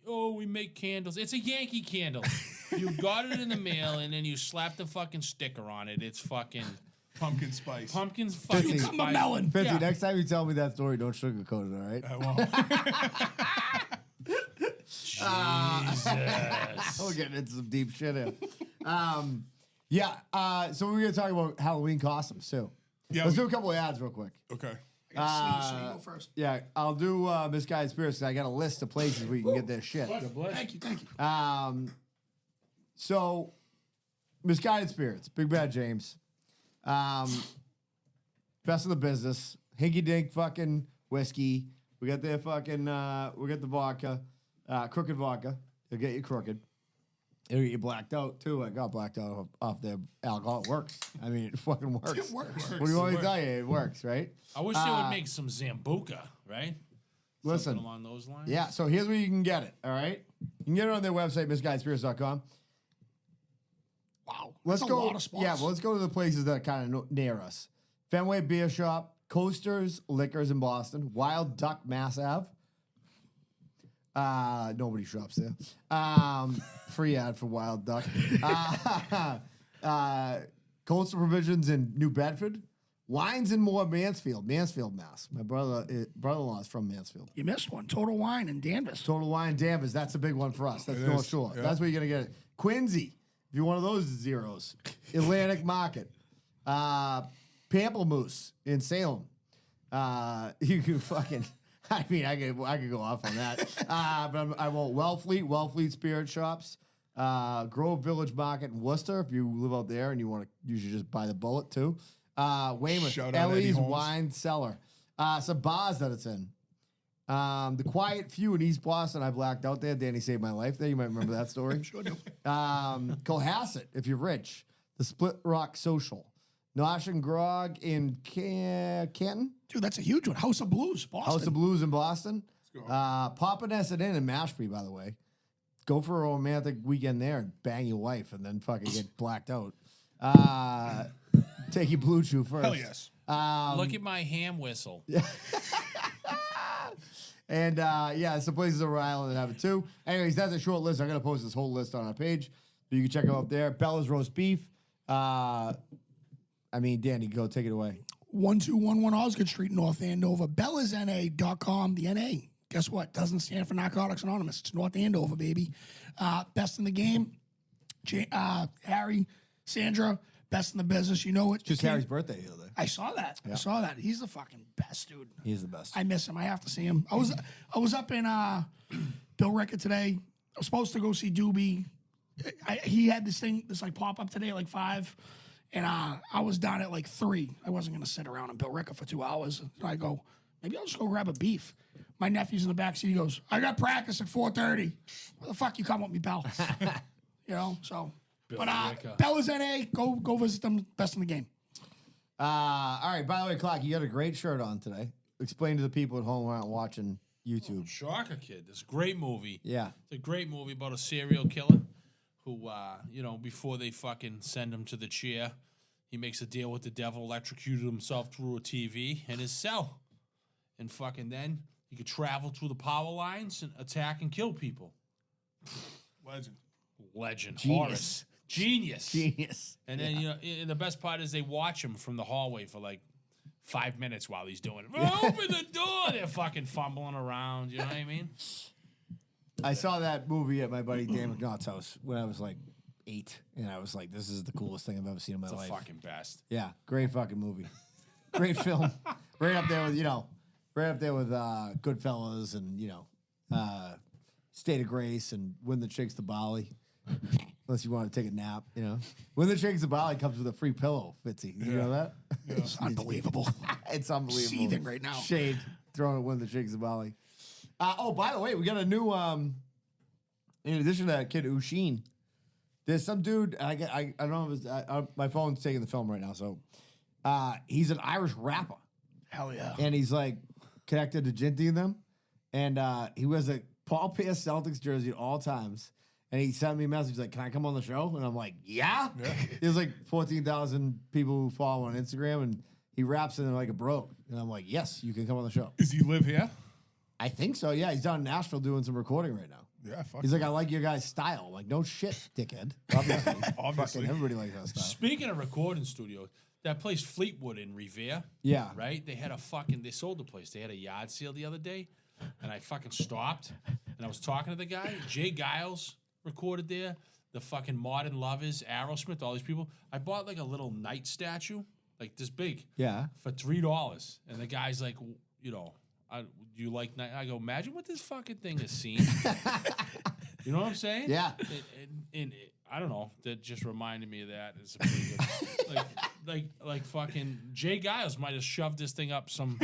we make candles. It's a Yankee candle. You got it in the mail and then you slap the fucking sticker on it. It's fucking Pumpkin spice. pumpkin fucking Fitzy. I'm a spice. melon. Fitzy, Yeah. next time you tell me that story, don't sugarcoat it, all right? I won't. Jesus. We're getting into some deep shit here. So we're going to talk about Halloween costumes, too. Yeah, Let's do a couple of ads real quick. Okay. I gotta sneeze, so you go first. Yeah, I'll do Misguided Spirits. I got a list of places where you can get their shit. Thank you. So, Misguided Spirits, Big Bad James, best of the business, Hinky Dink fucking whiskey. We got their fucking, we got the vodka, crooked vodka. It'll get you crooked. It'll get you blacked out too. I got blacked out off their alcohol. It works. I mean, it fucking works. It works. What do you want me to tell you? It works, right? I wish they would make some Zambuca, right? Listen. Something along those lines. Yeah, so here's where you can get it, all right? You can get it on their website, misguidedspirits.com. Wow. Let's That's go. a lot of spots. Yeah, well, let's go to the places that are kind of near us. Fenway Beer Shop, Coasters Liquors in Boston, Wild Duck Mass Ave. Nobody shops there. Free ad for Wild Duck. Coastal Provisions in New Bedford. Wines and More Mansfield, Mass. My brother-in-law is from Mansfield. You missed one. Total Wine in Danvers. Total Wine Danvers, that's a big one for us. That's It North is, Shore. yeah. That's where you're going to get it. Quincy, if you're one of those zeros. Atlantic Market. Pamplemousse in Salem. You can fucking, I mean, I could go off on that. But I won't. Wellfleet Spirit Shops. Grove Village Market in Worcester, if you live out there and you should just buy the bullet too. Weymouth, Shout out Eddie Ellie's Holmes. Wine Cellar. Some bars that it's in. The Quiet Few in East Boston, I blacked out there. Danny saved my life there. You might remember that story. Sure do. Cohasset, if you're rich. The Split Rock Social. Nosh and Grog in Canton. Dude, that's a huge one. House of Blues, Boston. House of Blues in Boston. go. Papaneset Inn in Mashpee, by the way. Go for a romantic weekend there and bang your wife and then fucking get blacked out. Take your Blue Chew first. Hell yes. Look at my ham whistle. And some places over Island that have it too. Anyways, that's a short list. I'm gonna post this whole list on our page. So you can check it out there. Bella's Roast Beef. Danny, go take it away. 1211 Osgood Street, North Andover. BellasNA.com. The NA, guess what? Doesn't stand for Narcotics Anonymous. It's North Andover, baby. Best in the game. Harry, Sandra, best in the business. You know it. Just Harry's birthday the other day. I saw that. I saw that. He's the fucking best, dude. He's the best. I miss him. I have to see him. I was up in Bill Rickett today. I was supposed to go see Doobie. He had this like pop up today at like 5. And I was down at like 3. I wasn't going to sit around in Bill Rickett for 2 hours. And I go, maybe I'll just go grab a beef. My nephew's in the back seat. He goes, I got practice at 4:30. Where the fuck you come with me, pal? So. Bill Rickett. Bella's NA, go visit them. Best in the game. All right, by the way, Clark, you got a great shirt on today. Explain to the people at home who aren't watching YouTube. Shocker Kid. This great movie. Yeah. It's a great movie about a serial killer who, before they fucking send him to the chair, he makes a deal with the devil, electrocuted himself through a TV in his cell. And fucking then he could travel through the power lines and attack and kill people. Legend. Genius. Horace. Genius. And then, and the best part is they watch him from the hallway for like 5 minutes while he's doing it. Open the door. They're fucking fumbling around. You know what I mean? I saw that movie at my buddy Dan McNaught's house when I was like 8, and I was like, "This is the coolest thing I've ever seen in my It's life." the fucking best. Yeah, great fucking movie, great film, right up there with Goodfellas and State of Grace and When the Chicks to Bali. Unless you want to take a nap, When the Chicks to Bali comes with a free pillow, Fitzy. You know that? It's unbelievable. It's unbelievable. Seething right now. Shade thrown at When the Chicks to Bali. By the way, we got a new. In addition to that kid Ushin, there's some dude. I don't know if it's, my phone's taking the film right now. So, he's an Irish rapper. Hell yeah. And he's like connected to Ginty and them, and he wears a Paul Pierce Celtics jersey at all times. And he sent me a message like, "Can I come on the show?" And I'm like, "Yeah." There's like 14,000 people who follow on Instagram, and he raps in like a broke. And I'm like, "Yes, you can come on the show." Does he live here? I think so. Yeah, he's down in Nashville doing some recording right now. Yeah, fuck. He's like, "I like your guys' style." I'm like, "No shit, dickhead." Obviously. Obviously. Fucking everybody likes that style. Speaking of recording studios, that place Fleetwood in Revere. Yeah. Right? They sold the place. They had a yard sale the other day, and I fucking stopped, and I was talking to the guy. Jay Giles recorded there. The fucking Modern Lovers, Aerosmith, all these people. I bought like a little knight statue, like this big. Yeah. For $3. And the guy's like, do you like night? I go, imagine what this fucking thing has seen. You know what I'm saying? Yeah. And I don't know. That just reminded me of that. It's a pretty good, like fucking Jay Giles might have shoved this thing up some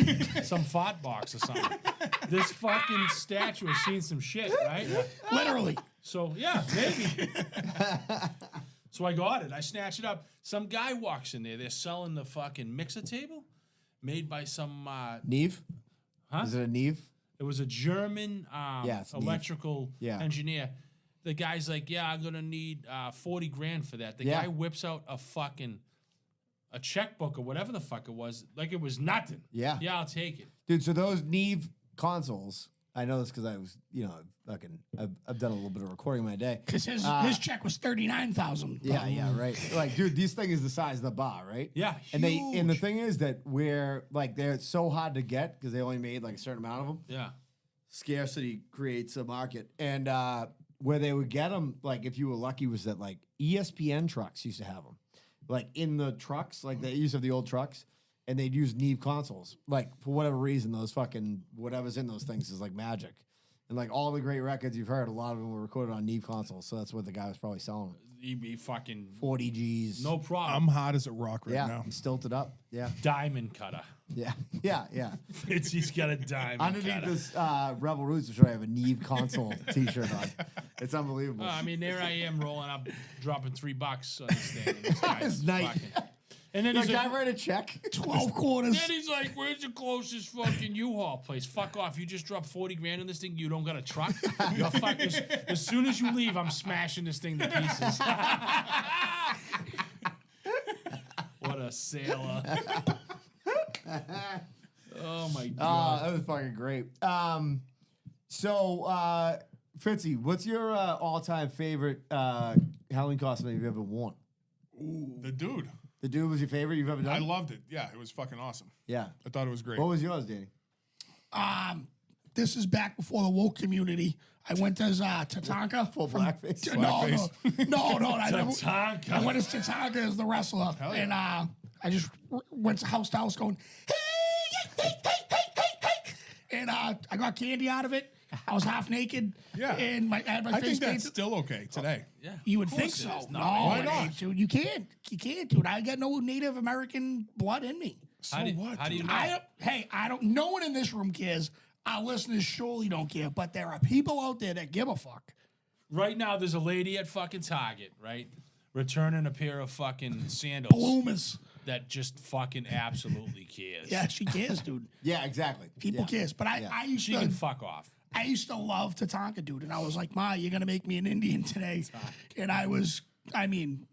fart box or something. This fucking statue has seen some shit, right? Literally. So yeah, maybe. So I got it. I snatched it up. Some guy walks in there. They're selling the fucking mixer table made by some Neve? Huh? Is it a Neve? It was a German it's neat. electrical Yeah. engineer. The guy's like, yeah, I'm gonna need $40,000 for that. The Yeah. guy whips out a checkbook or whatever the fuck it was, like it was nothing. Yeah. Yeah, I'll take it. Dude, so those Neve consoles, I know this because I was, I've done a little bit of recording in my day. Because his check was $39,000. Yeah, right. Like, dude, this thing is the size of the bar, right? Yeah, And the huge. thing is that they're so hard to get because they only made like a certain amount of them. Yeah. Scarcity creates a market, and where they would get them, like if you were lucky, was that like ESPN trucks used to have them, like in the trucks, like they used to have the old trucks, and they'd use Neve consoles. Like for whatever reason, those fucking whatever's in those things is like magic. And like all the great records you've heard, a lot of them were recorded on Neve consoles. So that's what the guy was probably selling them. He'd be fucking 40 G's. no problem. I'm hot as a rock right Yeah, now. and stilted up. Yeah, Diamond cutter. yeah. He's got a diamond Underneath cutter. this Rebel Roots shirt, I have a Neve console T-shirt on. It's unbelievable. I mean, there I am rolling up, dropping $3 on this thing. And this guy's It's nice. fucking- And then Yo, he's can like, I write a check? 12 quarters. then he's like, where's the closest fucking U-Haul place? Fuck off. You just dropped 40 grand in this thing. You don't got a truck? You're as soon as you leave, I'm smashing this thing to pieces. What a sailor. Oh, my God. That was fucking great. Fritzy, what's your all-time favorite Halloween costume you've ever worn? The dude. The dude was your favorite you've ever done? I loved it. Yeah, it was fucking awesome. Yeah. I thought it was great. What was yours, Danny? This is back before the woke community. I went as Tatanka. Full blackface. No. I Tatanka. went as Tatanka as the wrestler. Hell yeah. And I just went to house to house going, hey. And I got candy out of it. I was half naked. Yeah. And I had my I face think that's painted. still okay today. Yeah. You would Of course think it so. is. No, why it not? ain't, dude. You can't. You can't, dude. I got no Native American blood in me. So How do what? you dude? know? I don't. No one in this room cares. Our listeners surely don't care, but there are people out there that give a fuck. Right now, there's a lady at fucking Target, right? Returning a pair of fucking sandals Bloomers. that just fucking absolutely cares. Yeah, she cares, dude. Yeah, exactly. People yeah. cares. But I used She to. can fuck off. I used to love Tatanka, dude, and I was like, Ma, you're gonna make me an Indian today, and I was,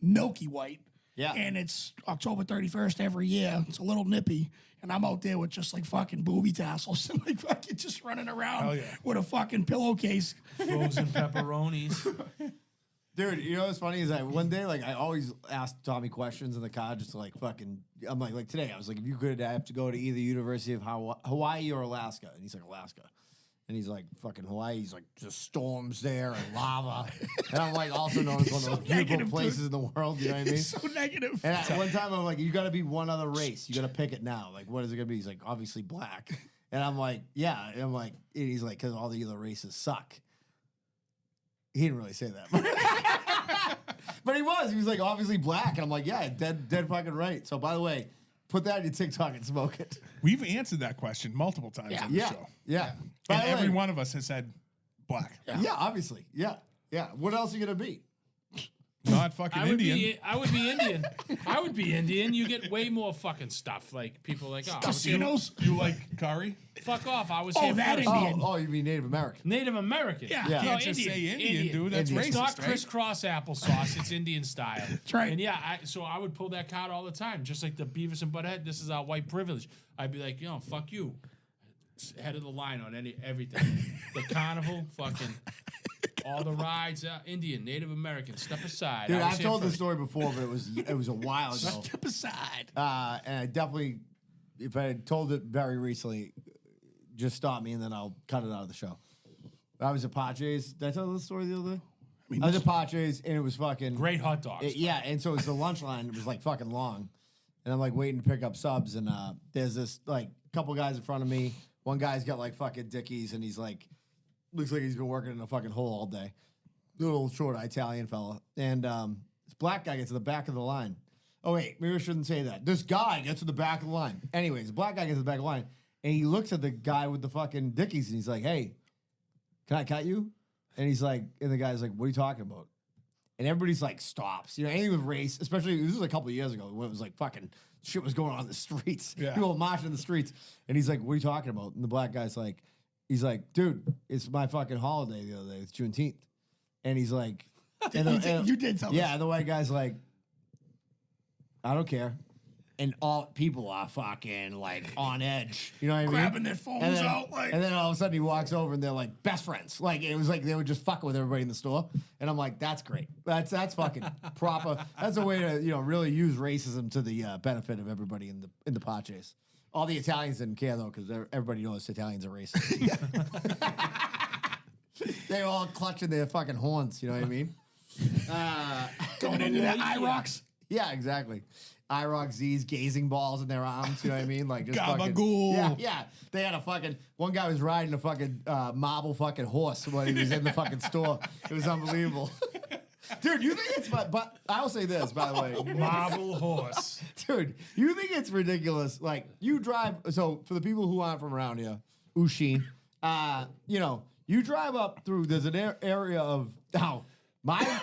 milky white. Yeah. And it's October 31st every year. It's a little nippy, and I'm out there with just like fucking booby tassels and like fucking just running around Hell yeah. with a fucking pillowcase. Frozen pepperonis. Dude, you know what's funny is that one day, like, I always ask Tommy questions in the car just to, like, fucking, I'm like today, I was like, if you could have to go to either University of Hawaii or Alaska. And he's like, Alaska. And he's like, fucking Hawaii. He's like, just storms there and lava. And I'm like, also known as one of the most beautiful negative, places dude. in the world. You know what I mean? It's so negative. And at one time, I'm like, you got to be one other race. You got to pick it now. Like, what is it going to be? He's like, obviously black. And I'm like, yeah. And I'm like, and he's like, because all the other races suck. He didn't really say that. But he was. He was like, obviously black. And I'm like, yeah, dead fucking right. So, by the way, put that in your TikTok and smoke it. We've answered that question multiple times on the Yeah. show. Yeah. And By the every way, one of us has said black. yeah, obviously. Yeah. Yeah. What else are you going to be? Not fucking I would Indian. be Indian. I would be Indian. You get way more fucking stuff. Like people like, oh, I was here- Casinos. You like curry? fuck off. I was Oh, here that first. Indian. Oh, you mean Native American? Native American. Yeah. Yeah. You No, can't just say Indian, dude. That's Indian. racist, It's not right? crisscross applesauce. It's Indian style. That's right. And yeah, so I would pull that card all the time, just like the Beavis and Butthead. This is our white privilege. I'd be like, fuck you. It's head of the line on everything. The carnival, fucking all the rides. Indian, Native American. Step aside. Dude, I was I've here told this first. story before, but it was a while ago. Step aside. And I definitely, if I had told it very recently, just stop me and then I'll cut it out of the show. I was at Pache's. Did I tell this story the other day? I was at Pache's and it was fucking Great hot dogs. yeah, and so it's the lunch line. It was like fucking long, and I'm like waiting to pick up subs, and there's this like couple guys in front of me. One guy's got like fucking Dickies, and he's like, looks like he's been working in a fucking hole all day. Little short Italian fella, and this black guy gets to the back of the line. Oh wait, maybe I shouldn't say that. This guy gets to the back of the line. Anyways, the black guy gets to the back of the line, and he looks at the guy with the fucking Dickies, and he's like, "Hey, can I cut you?" And he's like, and the guy's like, "What are you talking about?" And everybody's like, stops. You know, anything with race, especially this was a couple of years ago when it was like fucking shit was going on in the streets. Yeah. People were marching in the streets. And he's like, "What are you talking about?" And the black guy's like, he's like, "Dude, it's my fucking holiday the other day. It's Juneteenth." And he's like, You did tell yeah, us. and the white guy's like, "I don't care." And all people are fucking like on edge. You know what I mean? Grabbing their phones and then, out, like- and then all of a sudden he walks over and they're like best friends. Like it was like they were just fucking with everybody in the store. And I'm like, that's great. That's fucking proper. That's a way to really use racism to the benefit of everybody in the Paches. All the Italians didn't care though because everybody knows Italians are racist. They all clutching their fucking horns. You know what I mean? Going into that IROX. Yeah, exactly. IROC Z's gazing balls in their arms, you know what I mean? Like just fucking, Gabagool. yeah. They had a fucking one guy was riding a fucking marble fucking horse when he was in the fucking store. It was unbelievable. Dude, you think it's but I'll say this, by the way. Marble horse. Dude, you think it's ridiculous? Like you drive so for the people who aren't from around here, Ushin, you drive up through there's an area of my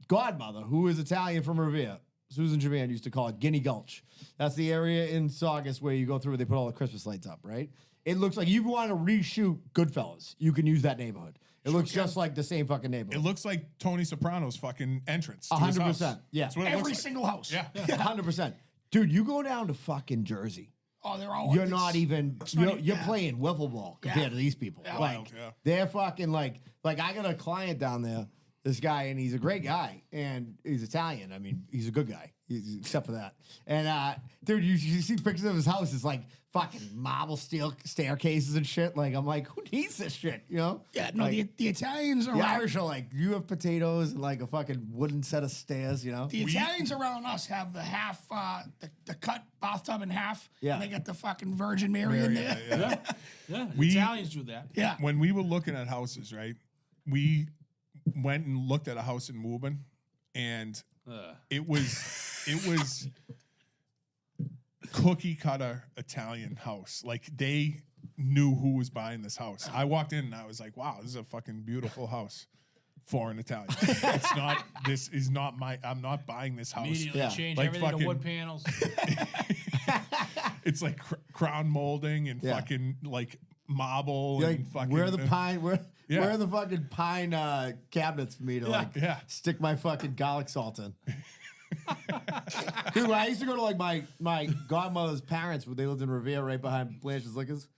godmother, who is Italian from Revere. Susan Javan used to call it Guinea Gulch. That's the area in Saugus where you go through where they put all the Christmas lights up, right? It looks like you want to reshoot Goodfellas. You can use that neighborhood. It looks just like the same fucking neighborhood. It looks like Tony Soprano's fucking entrance. To his 100%. house. Yeah. That's what it Every looks like. single house. Yeah. 100%. Dude, you go down to fucking Jersey. Oh, they're all. You're not even. You're yeah. playing wiffle ball compared to these people. Yeah. Like Wild, yeah. they're fucking like I got a client down there. This guy, and he's a great guy, and he's Italian. I mean, he's a good guy, except for that. And dude, you see pictures of his house. It's like fucking marble steel staircases and shit. Like I'm like, who needs this shit? You know? Yeah, no, Like, the Italians the around. Irish are like, you have potatoes and like a fucking wooden set of stairs. You know? The Italians around us have the half, the cut bathtub in half. Yeah. And they got the fucking Virgin Mary in there. Yeah, We- Italians do that. Yeah. When we were looking at houses, right? We went and looked at a house in Woburn, and it was cookie cutter Italian house. Like they knew who was buying this house. I walked in and I was like, wow, this is a fucking beautiful house for an Italian. It's not. This is not my. I'm not buying this house. Immediately Yeah. change Like everything to fucking- wood panels. It's like crown molding and Yeah. fucking like marble You're like, and fucking. where are the pine? Where Yeah. are the fucking pine cabinets for me to like yeah. stick my fucking garlic salt in? Dude, when I used to go to like my godmother's parents, when they lived in Revere, right behind Blanche's Liquors.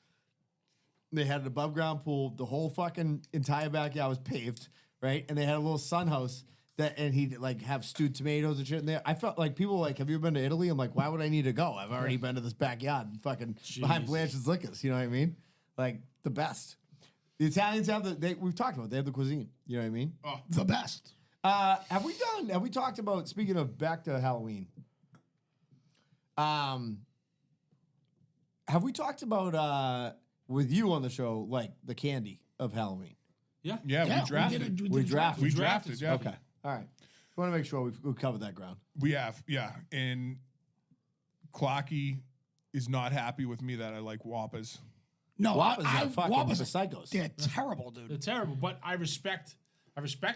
They had an above ground pool. The whole fucking entire backyard was paved, right? And they had a little sun house and he'd like have stewed tomatoes and shit in there. I felt like people were like, have you ever been to Italy? I'm like, why would I need to go? I've already been to this backyard, fucking behind Jeez. Blanche's Liquors. You know what I mean? Like the best. The Italians have we've talked about. They have the cuisine. You know what I mean? The best. Have we talked about, speaking of back to Halloween? Have we talked about with you on the show, like the candy of Halloween? Yeah. Yeah, Yeah, we drafted. We drafted. We drafted. Yeah. Okay. All right. Want to make sure we covered that ground. We have, yeah. And Clarkie is not happy with me that I like Whoppers. No, Whoppers I are fucking Whoppers for psychos. They're terrible, dude. They're terrible, but I respect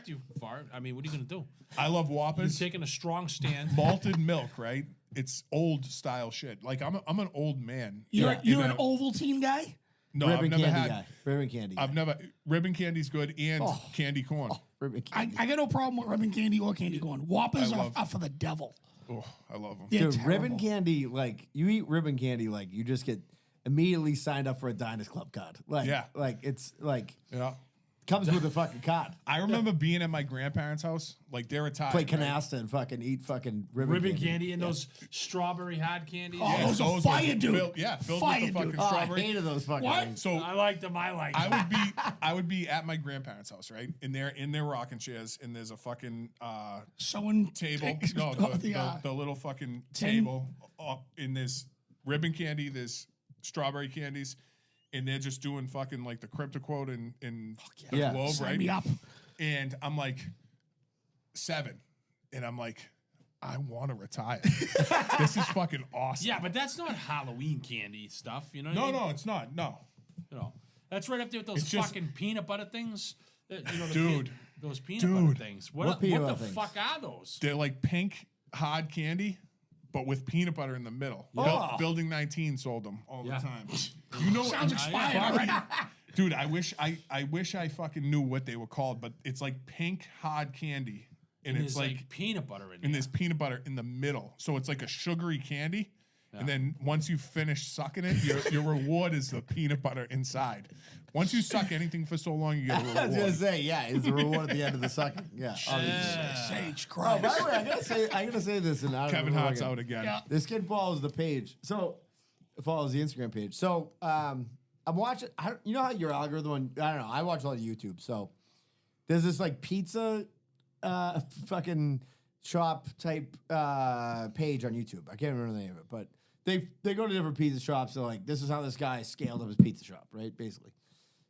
you for it. I mean, what are you gonna do? I love You're Whoppers. taking a strong stand. Malted milk, right? It's old style shit. Like I'm an old man. You're in an a- Ovaltine guy. No, Ribbon I've never candy had. guy. Ribbon candy. I've never ribbon candy's good and candy corn. Ribbon I candy. got no problem with ribbon candy or candy corn. Whoppers I are, love- are for the devil. Oh, I love them. They're Dude, ribbon terrible. candy, like you eat ribbon candy, like you just get immediately signed up for a Diners Club card. Like, Yeah. like it's like Yeah. comes with a fucking card. I remember being at my grandparents' house. Like they're retired. Play right? canasta and fucking eat fucking Ribbon candy and those strawberry hard candies. Oh, Yeah. those are were fire, dude. Filled, yeah, filled Fire, with the fucking dude. Oh, I strawberry. hated those fucking What? things. So I like them. I like them. I would be at my grandparents' house, right? And they're in their rocking chairs, and there's a fucking Someone table. takes No, the, the little fucking tin. table. In this ribbon candy, there's strawberry candies, and they're just doing fucking like the crypto quote in the Yeah. globe, sign right? me up. And I'm like 7, and I'm like, I want to retire. This is fucking awesome. Yeah, but that's not Halloween candy stuff. You know? What I No, mean? no, it's not. No, You know, that's right up there with those It's just- fucking peanut butter things. You know, Dude. those peanut butter Dude. things. What What peanut the butter things? fuck are those? they're like pink hard candy, but with peanut butter in the middle. Oh. Building 19 sold them all Yeah. the time. You know, Sounds expired already. dude. I wish I fucking knew what they were called, but it's like pink hard candy, and And it's there's like peanut butter in and there. there's peanut butter in the middle, so it's like a sugary candy. And then once you finish sucking it, your reward is the peanut butter inside. Once you suck anything for so long, you get a I was gonna reward. say, yeah, it's the reward at the end of the sucking. Yeah, obviously. Sage Oh, Christ. by the way, I gotta say this, and I don't Kevin know Hart's again. out again. Yeah. This kid follows the page, so follows the Instagram page. So I'm watching. You know how your algorithm? I don't know. I watch a lot of YouTube. So there's this like pizza, fucking shop type page on YouTube. I can't remember the name of it, but they go to different pizza shops. They're like, this is how this guy scaled up his pizza shop, right? Basically.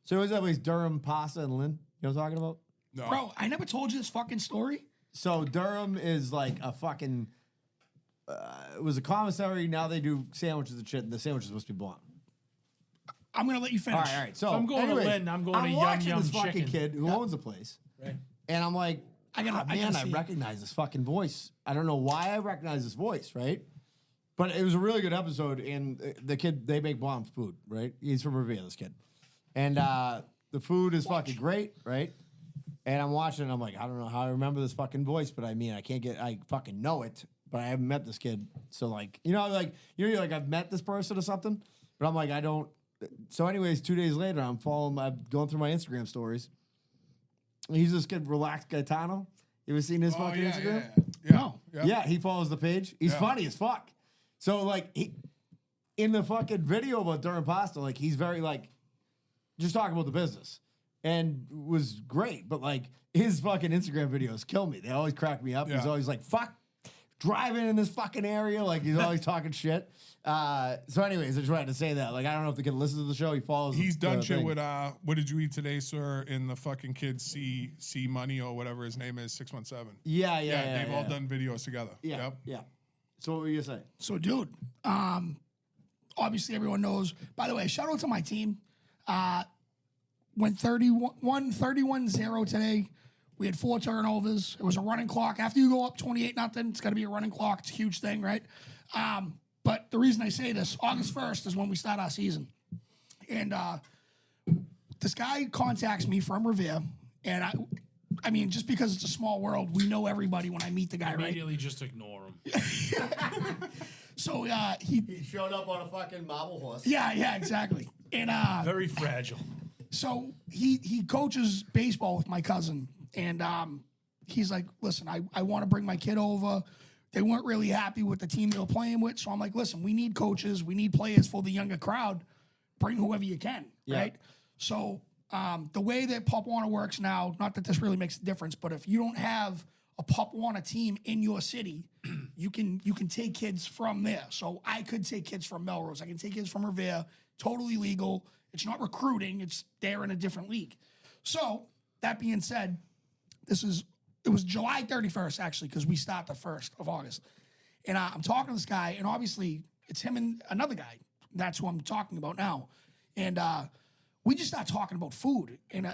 So it was that place, Durham Pasta and Lynn. You know what I'm talking about? No. Bro, I never told you this fucking story. So Durham is like a fucking. It was a commissary. Now they do sandwiches and shit, and the sandwich is supposed to be blonde. I'm gonna let you finish. All right. So I'm going to anyways, Lynn, I'm going to Yum watching Yum this fucking Chicken. kid who owns the place, Right. and I'm like, I gotta I see it. recognize this fucking voice. I don't know why I recognize this voice, right? But it was a really good episode, and the kid, they make bomb food, right? He's from Revere, this kid. And the food is fucking great, right? And I'm watching, and I'm like, I don't know how I remember this fucking voice, but I mean, I fucking know it, but I haven't met this kid. So, like, you're like, I've met this person or something, but I'm like, I don't. So, anyways, 2 days later, I'm going through my Instagram stories. He's this kid, Relaxed Gaetano. You ever seen his fucking Instagram? No. Yeah, he follows the page. He's funny as fuck. So, like, in the fucking video about during pasta, like, he's very, like, just talking about the business. And was great. But, like, his fucking Instagram videos kill me. They always crack me up. Yeah. He's always like, fuck, driving in this fucking area. Like, he's always talking shit. So, anyways, I just wanted to say that. Like, I don't know if the kid listens to the show. He follows He's done the shit thing. with what did you eat today, sir? In the fucking kids C Money or whatever his name is, 617. Yeah. They've all done videos together. Yeah, Yep. yeah. So, what were you saying? So, dude, obviously everyone knows. By the way, shout out to my team. Went 31-0 today. We had 4 turnovers. It was a running clock. After you go up 28-0, it's got to be a running clock. It's a huge thing, right? But the reason I say this, August 1st is when we start our season. And this guy contacts me from Revere. And I mean, just because it's a small world, we know everybody when I meet the guy, right? Immediately just ignore him. So He showed up on a fucking marble horse. yeah, exactly. And Very fragile. so he coaches baseball with my cousin, and he's like, listen, I want to bring my kid over. They weren't really happy with the team they were playing with, so I'm like, listen, we need coaches, we need players for the younger crowd. Bring whoever you can, right? So the way that Pop Warner works now, not that this really makes a difference, but if you don't have a Pop Warner team in your city, you can take kids from there. So I could take kids from Melrose. I can take kids from Revere, totally legal. It's not recruiting. It's they're in a different league. So that being said, it was July 31st actually, because we start the 1st of August. And I'm talking to this guy, and obviously it's him and another guy. That's who I'm talking about now. And we just start talking about food. And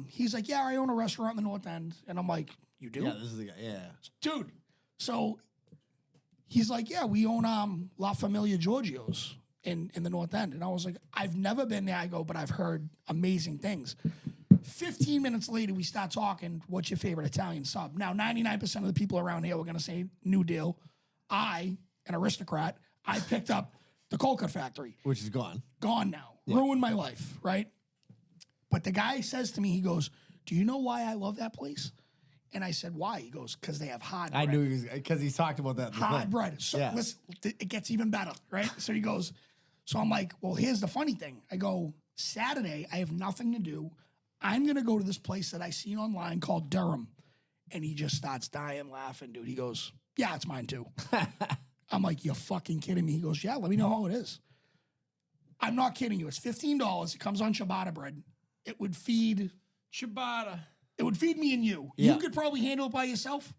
he's like, yeah, I own a restaurant in the North End. And I'm like, you do? Yeah, this is the guy. Yeah. Dude. So he's like, yeah, we own La Familia Giorgio's in the North End. And I was like, I've never been there. I go, but I've heard amazing things. 15 minutes later, we start talking, what's your favorite Italian sub? Now, 99% of the people around here were going to say New Deal. I, an aristocrat, I picked up the Cold Cut Factory. Which is gone. Gone now. Ruined my life, right? But the guy says to me, he goes, do you know why I love that place? And I said, why? He goes, because they have hard bread. I knew he was, because he's talked about that. in the Hard thing. bread. So Yeah. listen, it gets even better, right? So he goes, so I'm like, well, here's the funny thing. I go, Saturday, I have nothing to do. I'm going to go to this place that I seen online called Durham. And he just starts dying laughing, dude. He goes, yeah, it's mine too. I'm like, you're fucking kidding me. He goes, yeah, let me know how it is. I'm not kidding you. It's $15. It comes on ciabatta bread. It would feed Ciabatta. It would feed me and you. Yeah. You could probably handle it by yourself.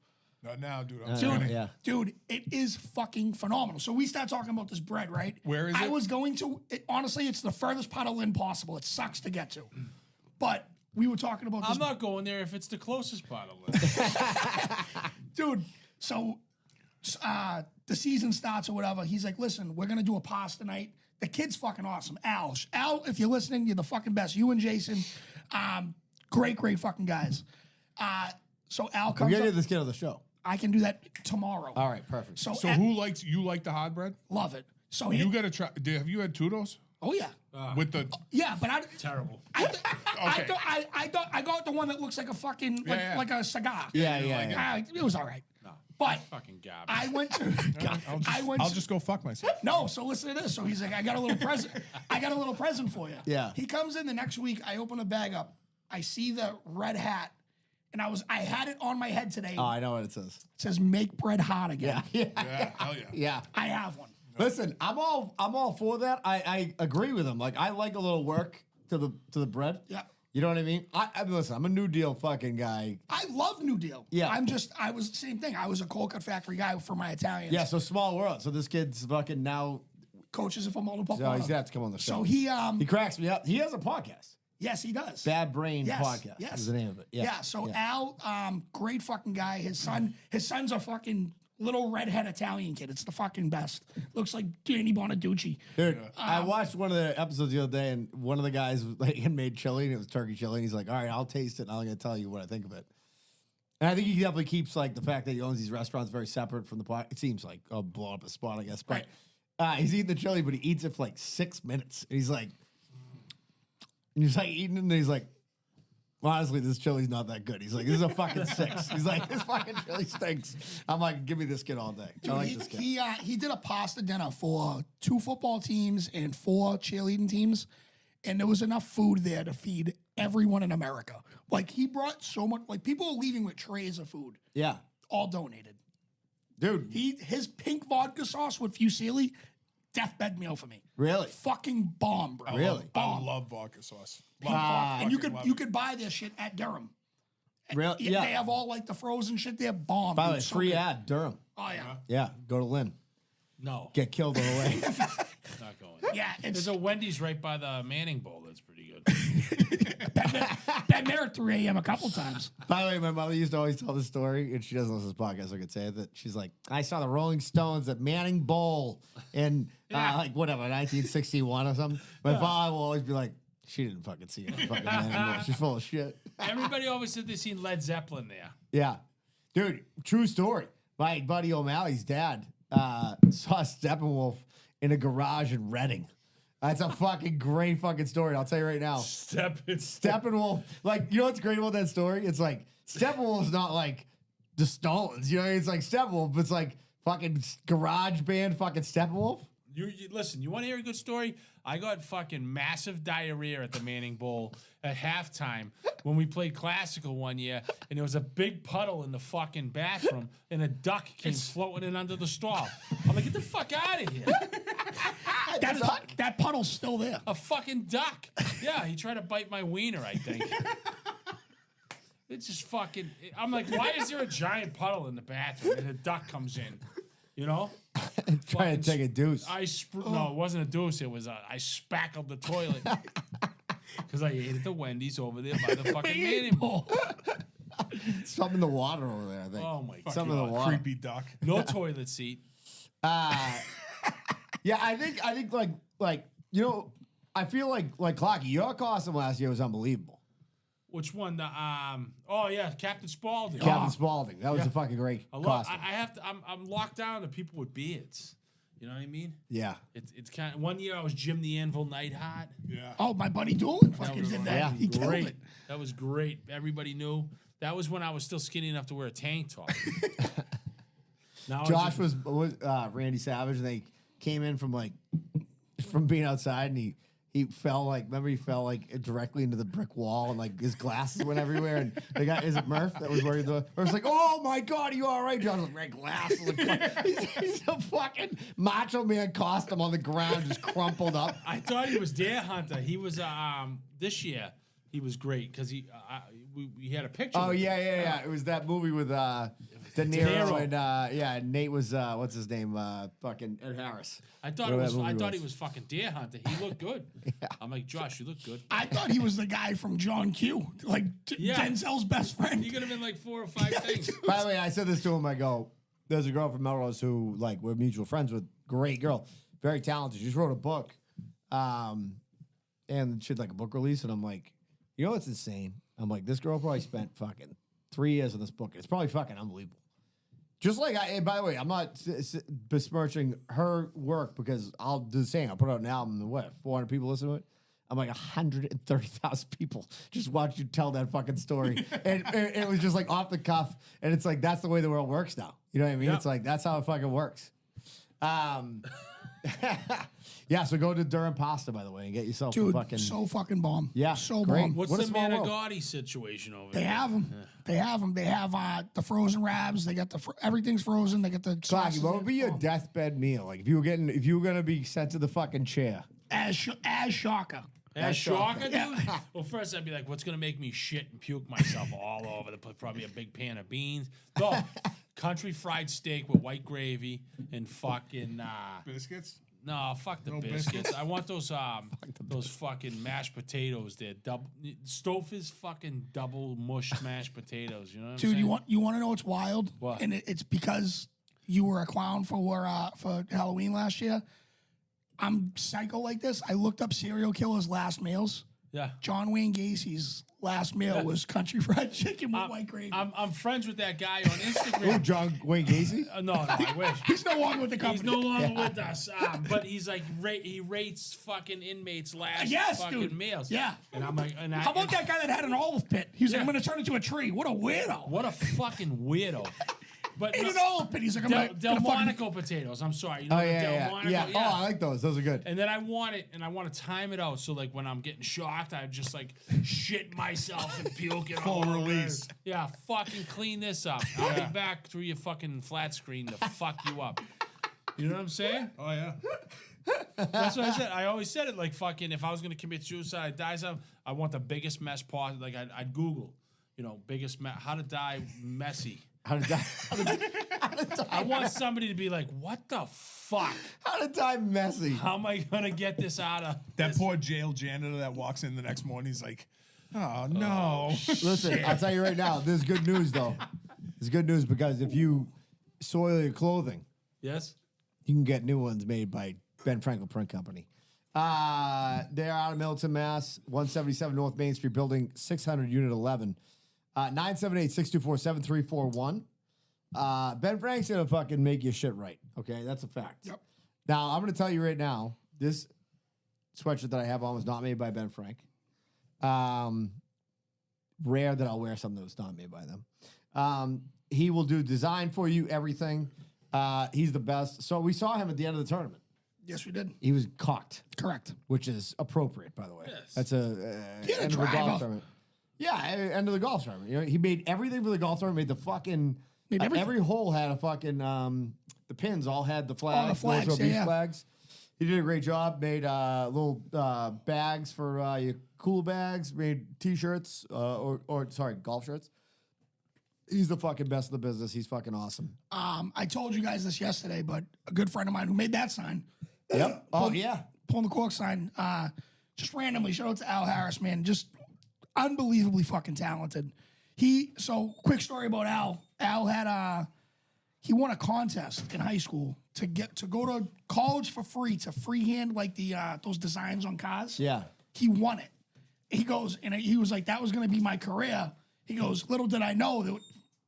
Not now, dude. I'm Dude, skinny. yeah. dude, it is fucking phenomenal. So we start talking about this bread, right? Where is I it? was going to, honestly, it's the furthest part of Lynn possible. It sucks to get to. But we were talking about this. I'm not going there if it's the closest part of Lynn. Dude, so the season starts or whatever. He's like, listen, we're going to do a pasta night. The kid's fucking awesome. Al, if you're listening, you're the fucking best. You and Jason, great fucking guys. So Al We comes gotta up. get this kid on the show. I can do that tomorrow. All right, perfect. So, So who likes you like the hot bread? love it. So You gotta try. Have you had Tudos oh yeah, with the? yeah. But Terrible. I got the one that looks like a fucking Yeah. like a cigar. Yeah. It was all right. But Fucking garbage. I went to. I'll just go fuck myself. No, so listen to this. So he's like, I got a little present. I got a little present for you. Yeah. He comes in the next week. I open the bag up. I see the red hat, and I had it on my head today. Oh, I know what it says. It says "Make bread hot again." Yeah. Yeah, hell yeah. Yeah. I have one. Listen, I'm all for that. I agree with him. Like, I like a little work to the bread. Yeah. You know what I mean? Listen, I'm a New Deal fucking guy. I love New Deal. Yeah. I was the same thing. I was a Cold Cut Factory guy for my Italians. Yeah, so small world. So this kid's fucking now. Coaches if I'm on the So he's gonna have to come on the show. So he He cracks me up. He has a podcast. Yes, he does. Bad Brain Yes, Podcast yes. is the name of it. Yeah. So Al, great fucking guy. His son's a fucking little redhead Italian kid. It's the fucking best. Looks like Danny Bonaducci. Dude, I watched one of the episodes the other day, and one of the guys had made chili, and it was turkey chili, and he's like, all right, I'll taste it, and I'm going to tell you what I think of it. And I think he definitely keeps, like, the fact that he owns these restaurants very separate from the pot. It seems like I'll blow up a spot, I guess. But he's eating the chili, but he eats it for, like, 6 minutes. And he's like eating it, and he's like, honestly, this chili's not that good. He's like, this is a fucking 6. He's like, this fucking chili stinks. I'm like, give me this kid all day. Dude, I like this kid. he did a pasta dinner for 2 football teams and 4 cheerleading teams, and there was enough food there to feed everyone in America. Like, he brought so much. Like, people are leaving with trays of food, Yeah. all donated. Dude. His pink vodka sauce with fusilli, deathbed meal for me. Really? Fucking bomb, bro. Really? I Bomb. love vodka sauce. And you fucking love you it. could buy this shit at Durham. Really? Yeah. They have all like the frozen shit there. Bomb. By the dude. way, So free good. ad, Durham. Oh yeah. Yeah, go to Lynn. No, Get killed on the way. not going. Yeah. It's There's a Wendy's right by the Manning Bowl. That's pretty good. been there at 3 a.m. a couple times. By the way, my mother used to always tell the story, and she doesn't listen to this podcast, so I could say it, that she's like, I saw the Rolling Stones at Manning Bowl in, like, whatever, 1961 or something. My father will always be like, she didn't fucking see it. Fucking Manning Bowl. She's full of shit. Everybody always said they seen Led Zeppelin there. Yeah. Dude, true story. My buddy O'Malley's dad saw Steppenwolf in a garage in Reading. That's a fucking great fucking story. I'll tell you right now. Steppenwolf, like, you know what's great about that story? It's like, Steppenwolf's not like the Stones, you know? It's like Steppenwolf, but it's like fucking garage band fucking Steppenwolf. You listen, you want to hear a good story? I got fucking massive diarrhea at the Manning Bowl at halftime when we played classical one year, and there was a big puddle in the fucking bathroom, and a duck came floating in under the stall. I'm like, get the fuck out of here. That puddle's still there. A fucking duck. Yeah, he tried to bite my wiener, I think. It's just fucking. I'm like, why is there a giant puddle in the bathroom and a duck comes in? You know? Trying to take a deuce. No, it wasn't a deuce. It was I spackled the toilet because I ate at the Wendy's over there by the fucking Manning Bowl. Something in the water over there, I think. Oh my god! Something in the water. Creepy duck. No toilet seat. Yeah, I think like you know, I feel like Clarkie, your costume last year was unbelievable. Which one? The oh yeah, Captain Spaulding. Captain Spaulding, that was a fucking great costume. I have to. I'm locked down to people with beards. You know what I mean? Yeah. It's kind of. One year I was Jim the Anvil Nightheart. Yeah. Oh, my buddy Doolin fucking did that. Yeah. He killed Great. it. That was great. Everybody knew. That was when I was still skinny enough to wear a tank top. Now Josh was Randy Savage, and they came in from being outside, and he fell he fell directly into the brick wall, and like his glasses went everywhere. And the guy, is it Murph that was wearing the? Murph's like, oh my god, are you all right? Josh was like, red glasses. He's a fucking Macho Man costume on the ground, just crumpled up. I thought he was Dare Hunter. He was this year. He was great because we had a picture. Oh with him. yeah. It was that movie with De Niro and Nate was what's his name? Fucking Ed Harris. I thought he was fucking Dare Hunter. He looked good. I'm like, Josh, you look good. I thought he was the guy from John Q, like Denzel's best friend. He could have been like 4 or 5 things. By the way, I said this to him. I go, there's a girl from Melrose who like we're mutual friends with. Great girl, very talented. She just wrote a book, and she had like a book release, and I'm like, you know what's insane? I'm like, this girl probably spent fucking 3 years on this book. It's probably fucking unbelievable. Just like, by the way, I'm not besmirching her work because I'll do the same. I'll put out an album and what, 400 people listen to it? I'm like 130,000 people just watch you tell that fucking story. And it was just like off the cuff. And it's like, that's the way the world works now. You know what I mean? Yep. It's like, that's how it fucking works. Yeah, so go to Durham Pasta, by the way, and get yourself Dude, a fucking... so fucking bomb. Yeah, so great. bomb. What's What a the small world. Manigotti situation over They there? have them. They have them. They have the frozen wraps. They got everything's frozen. They got the Clarkie, sauces what in would be it. your deathbed meal? Like if you were gonna be sent to the fucking chair. as Shocker. As shocker, dude? Yeah. Well, first I'd be like, what's going to make me shit and puke myself all over the place? Probably a big pan of beans. No, country fried steak with white gravy and fucking... Biscuits? No, fuck the No biscuits. biscuits? I want those fucking mashed potatoes. They're double. Stouffer's fucking double mush mashed potatoes. You know what I'm Dude, saying? you want to know what's wild? What? And it's because you were a clown for Halloween last year. I'm psycho like this. I looked up serial killers' last meals. Yeah. John Wayne Gacy's last meal was country fried chicken with white gravy. I'm friends with that guy on Oh, Instagram. John Wayne Gacy? No, I wish. He's no longer with the He's company. no longer with us. But he's like, he rates fucking inmates' last Yes, fucking dude. meals. Yeah. And I'm like, How about that guy that had an olive pit? He's like, Yeah. I'm going to turn into a tree. What a weirdo. What a fucking weirdo. But In an olive pit. He's like, I'm Del, gonna Del fucking- Monaco potatoes. I'm sorry. You know Oh, the yeah, Del yeah. Monaco? Yeah. Oh, I like those. Those are good. And then I want it, and I want to time it out. So, like, when I'm getting shocked, I just, like, shit myself and puke it Full all over. release. Yeah, fucking clean this up. I'll be back through your fucking flat screen to fuck you up. You know what I'm saying? Oh yeah. That's what I said. I always said it, like, fucking, if I was going to commit suicide, die something, I want the biggest mess possible. Like, I'd Google, you know, biggest mess, how to die messy. How to die? I want somebody to be like, what the fuck? How to die messy? How am I going to get this out of That this? poor jail janitor that walks in the next morning, he's like, oh no. Listen, I'll tell you right now. There's good news though. There's good news because if you soil your clothing, Yes? you can get new ones made by Ben Franklin Print Company. They're out of Milton, Mass. 177 North Main Street, building 600, unit 11. 978-624-7341. Ben Frank's gonna fucking make your shit right. Okay, that's a fact. Yep. Now, I'm gonna tell you right now, this sweatshirt that I have on was not made by Ben Frank. Rare that I'll wear something that was not made by them. He will do design for you, everything. He's the best. So we saw him at the end of the tournament. Yes, we did. He was cocked, Correct. which is appropriate, by the way. Yes. That's a He had a end of the golf driver. tournament. Yeah, end of the golf tournament. You know, he made everything for the golf tournament. Made the fucking Made everything. every hole had a fucking the pins all had the flags, the flags, North Shore Beach yeah. flags. He did a great job. Made little bags for your cool bags. Made t-shirts or sorry, golf shirts. He's the fucking best in the business. He's fucking awesome. I told you guys this yesterday, but a good friend of mine who made that sign, Yep. Oh yeah. pulling the cork sign, just randomly, shout out to Al Harris, man, just unbelievably fucking talented. So quick story about Al. Al had he won a contest in high school to go to college for free to freehand like the those designs on cars. Yeah. He won it. He goes, and he was like, that was going to be my career. He goes, little did I know that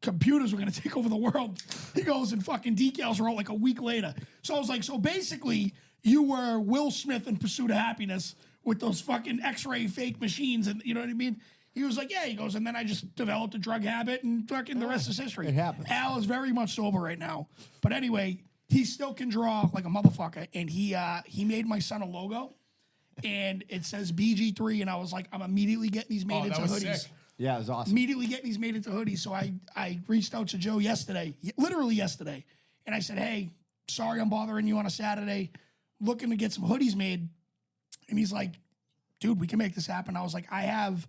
computers were going to take over the world. He goes, and fucking decals were out like a week later. So I was like, so basically, you were Will Smith in Pursuit of Happiness with those fucking X-ray fake machines, and you know what I mean? He was like, yeah. He goes, and then I just developed a drug habit, and fucking the rest is history. It happens. Al is very much sober right now, but anyway, he still can draw like a motherfucker, and he made my son a logo. And it says BG3, and I was like, I'm immediately getting these made Oh, into that was hoodies. sick. Yeah, it was awesome. Immediately getting these made into hoodies. So I reached out to Joe yesterday, literally yesterday, and I said, hey, sorry I'm bothering you on a Saturday, looking to get some hoodies made. And he's like, dude, we can make this happen. I was like, I have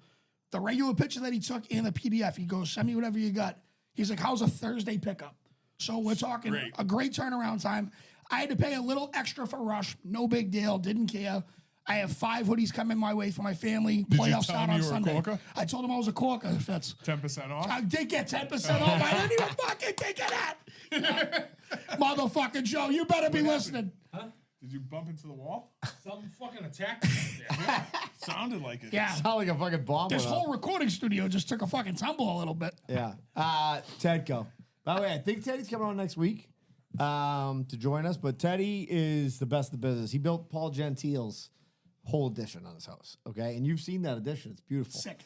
the regular picture that he took and the PDF. He goes, send me whatever you got. He's like, how's a Thursday pickup? So we're talking Great. a great turnaround time. I had to pay a little extra for Rush. No big deal. Didn't care. I have 5 hoodies coming my way for my family. you Playoffs tell out him on you were a Sunday. corker? I told him I was a corker, Fitz. 10% off. I did get 10% off. I didn't even fucking think of that. Motherfucking Joe, you better be listening. Did you bump into the wall? Something fucking attacked me out there. Sounded like it. Yeah. Sound like a fucking bomb. This went off. whole recording studio just took a fucking tumble a little bit. Yeah. Tedco. By the way, I think Teddy's coming on next week to join us, but Teddy is the best in the business. He built Paul Gentile's whole addition on his house, okay? And you've seen that addition. It's beautiful. Sick.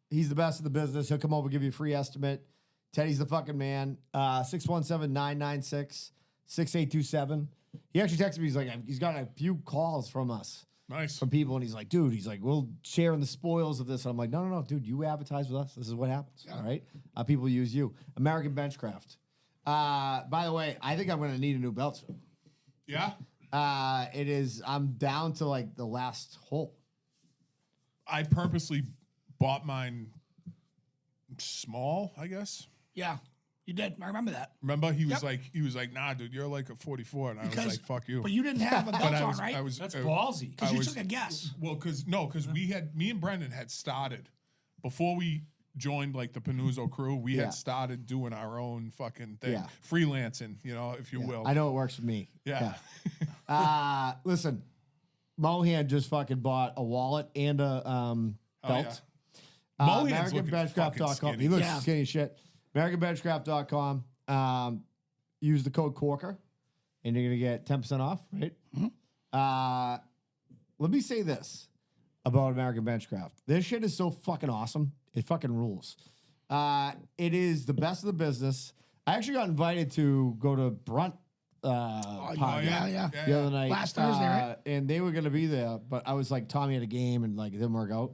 He's the best in the business. He'll come over, give you a free estimate. Teddy's the fucking man. 617-996-6827. He actually texted me. He's like, he's got a few calls from us. Nice. From people, and he's like, dude, we'll share in the spoils of this. And I'm like, no, dude, you advertise with us. This is what happens. All right. People use you. American Benchcraft. By the way, I think I'm going to need a new belt soon. Yeah. It is, I'm down to like the last hole. I purposely bought mine small, I guess. Yeah. You did. I remember that. Remember, he was like, nah, dude, you're like a 44, and I was like, fuck you. But you didn't have a belt I on, was, right? That's ballsy. Because you took a guess. Well, because me and Brendan had started before we joined like the Panuzzo crew. We Yeah. had started doing our own fucking thing, Yeah. freelancing, if you will. I know it works for me. Yeah. Listen, Mohan just fucking bought a wallet and a belt. Mohan's looking AmericanBenchcraft.com. fucking He looks Yeah. skinny as shit. AmericanBenchcraft.com. Use the code Corker, and you're gonna get 10% off, right? Let me say this about American Benchcraft. This shit is so fucking awesome. It fucking rules. It is the best of the business. I actually got invited to go to Brunt podcast yeah. the other night. Last Thursday, right? And they were gonna be there, but I was like, Tommy had a game and like it didn't work out.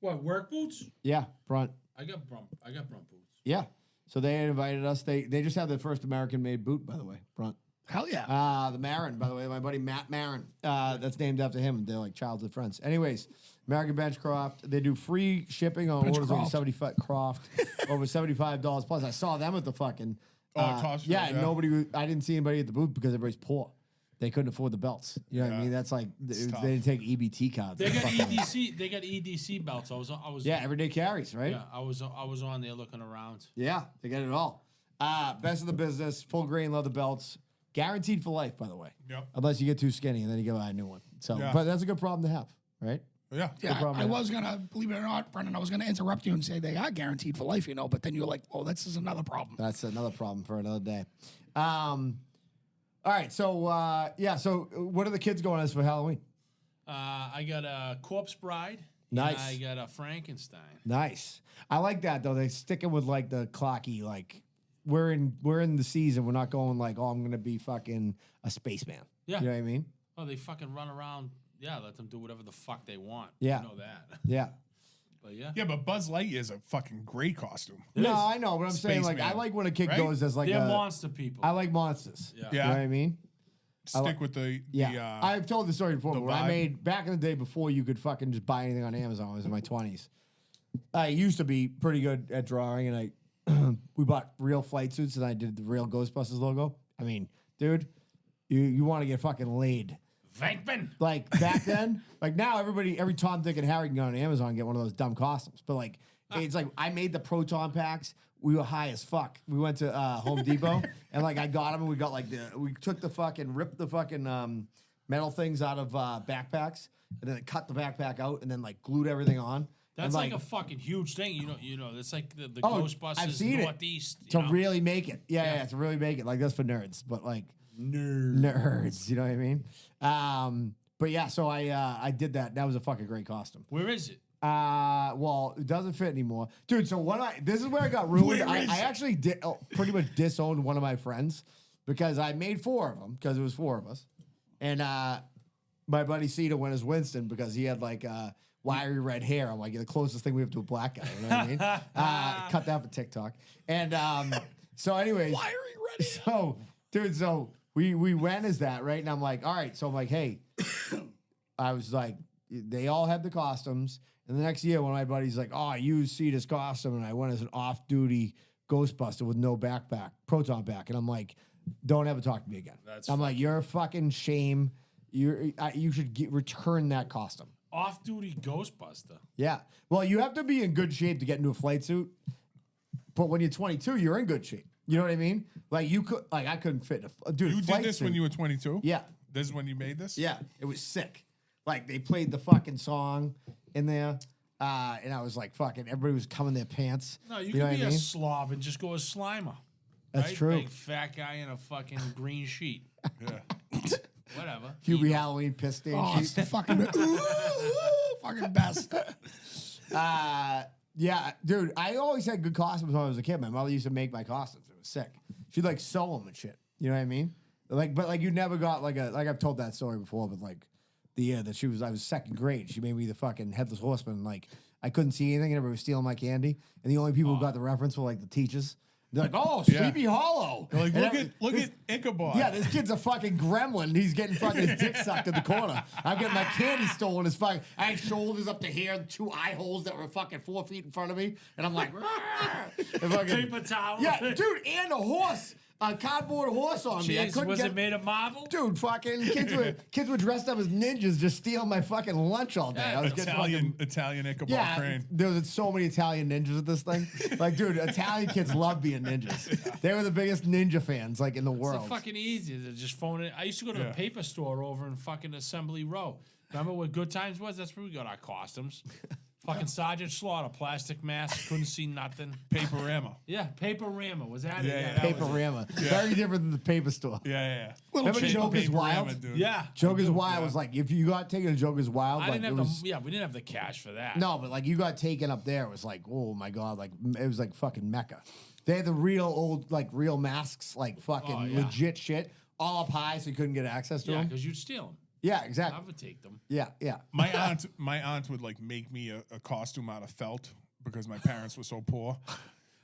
What, work boots? Yeah, Brunt. I got Brunt boots. Yeah. So they had invited us. They just had their first American made boot, by the way, Brunt. Hell yeah. The Marin, by the way, my buddy Matt Marin. That's named after him. They're like childhood friends. Anyways, American Benchcraft. They do free shipping on orders over over $75 plus. I saw them at the fucking. Tossville, yeah, and I didn't see anybody at the booth because everybody's poor. They couldn't afford the belts. You know what I mean? That's like they tough. didn't take EBT cards. They got EDC. They got EDC belts. I was. Yeah, everyday carries, right? Yeah, I was on there looking around. Yeah, they got it all. Best of the business, full grain leather belts, guaranteed for life, by the way. Yep. Unless you get too skinny and then you go buy a new one. So, Yeah. but that's a good problem to have, right? Yeah. Yeah, problem I with was gonna, believe it or not, Brendan, I was gonna interrupt you and say they are guaranteed for life, but then you're like, oh, this is another problem. That's another problem for another day. All right, so so what are the kids going as for Halloween? I got a Corpse Bride. Nice. And I got a Frankenstein. Nice. I like that though. They sticking with like the Clarkie, like we're in the season. We're not going like, oh, I'm gonna be fucking a spaceman. Yeah. You know what I mean? Oh, they fucking run around. Yeah, let them do whatever the fuck they want. Yeah. You know that. Yeah. But yeah. Yeah, but Buzz Lightyear's a fucking great costume. No, I know, but I'm saying like I Spaceman, like when a kid right? goes as like They're a, monster people. I like monsters. Yeah. You know what I mean? Stick with the Yeah, I've told the story before. the But when I vibe. made back in the day before you could fucking just buy anything on Amazon. I was in my 20s. I used to be pretty good at drawing, and I we bought real flight suits, and I did the real Ghostbusters logo. I mean, dude, you want to get fucking laid. Vankman. Like back then, like now, every Tom, Dick, and Harry can go on Amazon and get one of those dumb costumes. But like, it's like I made the Proton packs. We were high as fuck. We went to Home Depot and like I got them and we got like we took the fucking ripped the fucking metal things out of backpacks and then cut the backpack out and then like glued everything on. That's and, like a fucking huge thing. You know, it's like the Oh, Ghostbusters I've seen it. Northeast. to really make it. Yeah, to really make it. Like that's for nerds, but like nerds. You know what I mean? But yeah, so I did that. That was a fucking great costume. Where is it? Well, it doesn't fit anymore, dude. So this is where I got ruined. I actually pretty much disowned one of my friends because I made 4 of them because it was 4 of us, and my buddy Cedar went as Winston because he had like wiry red hair. I'm like the closest thing we have to a black guy. You know what I mean? Cut that for TikTok. And so, anyways, Wiry red hair. so dude, so we went as that, right? And I'm like, all right. So I'm like, hey, I was like, they all had the costumes. And the next year, one of my buddies like, oh, I used Cedar's costume, and I went as an off-duty Ghostbuster with no backpack, Proton pack. And I'm like, don't ever talk to me again. I'm like, you're a fucking shame. You should return that costume. Off-duty Ghostbuster. Yeah. Well, you have to be in good shape to get into a flight suit. But when you're 22, you're in good shape. You know what I mean? Like I couldn't fit in a dude. You flight did this suit. when you were 22? Yeah. This is when you made this? Yeah, it was sick. Like they played the fucking song in there, and I was like, "Fucking!" Everybody was coming their pants. No, you know can what be I a mean? slob and just go as Slimer. That's right? true. Big fat guy in a fucking green sheet. Yeah. Whatever. Hubie Halloween piss stain Oh, it's sheet. the fucking, fucking best. Yeah, dude. I always had good costumes when I was a kid. My mother used to make my costumes. It was sick. She'd like sew them and shit. You know what I mean? Like, but like you never got like I've told that story before, but like the year that I was second grade, she made me the fucking headless horseman. Like I couldn't see anything, and everybody was stealing my candy, and the only people who got the reference were like the teachers. They're like, oh, Yeah. Sleepy Hollow. They're like, And look this- at Ichabod. Yeah, this kid's a fucking gremlin. He's getting fucking his dick sucked in the corner. I'm getting my candy stolen. His fucking, I had shoulders up to here, 2 eye holes that were fucking 4 feet in front of me, and I'm like, and fucking, Paper towel. yeah, dude, and a horse, a cardboard horse on me. I Jeez, couldn't was get. it made of marble? Dude, fucking kids were dressed up as ninjas, just stealing my fucking lunch all day. I was getting fucking. Italian Ichabod Yeah, Crane. there was so many Italian ninjas at this thing. Like, dude, Italian kids love being ninjas. They were the biggest ninja fans, like, in the It's world. so fucking easy to just phone it. I used to go to the Yeah. paper store over in fucking Assembly Row. Remember what Good Times was? That's where we got our costumes. Fucking Sergeant Slaughter, plastic mask, couldn't see nothing. Paperama. Yeah, Paper-Rama. Was that it? Yeah, yeah. that was it. Paper-rama. Very different than the paper store. Yeah. Remember Joker's Paperama, Wild? dude. Yeah. Joker's Wild was like, if you got taken to Joker's Wild, I like, didn't it have was. the, yeah, we didn't have the cash for that. No, but like, you got taken up there, it was like, oh my God, like, it was like fucking Mecca. They had the real old, like, real masks, like, fucking Oh, yeah. legit shit, all up high so you couldn't get access to Yeah, them. because you'd steal them. Yeah, I exactly. would take them. Yeah, yeah. My aunt would like make me a costume out of felt because my parents were so poor.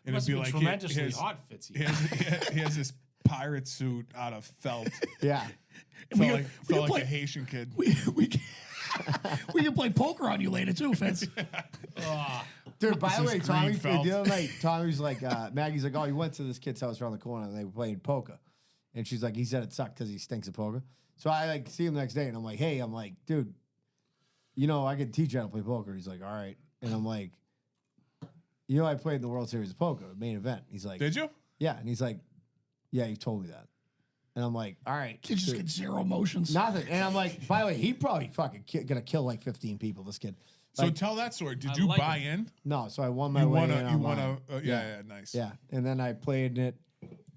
And Must it'd have be been like, tremendously hot, Fitzy. here's this pirate suit out of felt. Yeah. Felt we like play- a Haitian kid. We can play poker on you later too, Fitz. Dude, by the This way, is Tommy, green felt. the other night, Tommy's like, Maggie's like, oh, you went to this kid's house around the corner and they were playing poker. And she's like, he said it sucked because he stinks at poker. So I like see him the next day and I'm like, hey, I'm like, dude, you know, I could teach you how to play poker. He's like, all right. And I'm like, you know, I played in the World Series of Poker, main event. He's like, Did you? yeah. And he's like, yeah, you told me that. And I'm like, all right. Kids just dude. get zero emotions. Nothing. And I'm like, by the way, he probably fucking gonna kill like 15 people, this kid. So Like, tell that story. Did I you like buy it. in? no, so I won my You way won in a. You won online. a. Yeah, nice. Yeah, and then I played in it,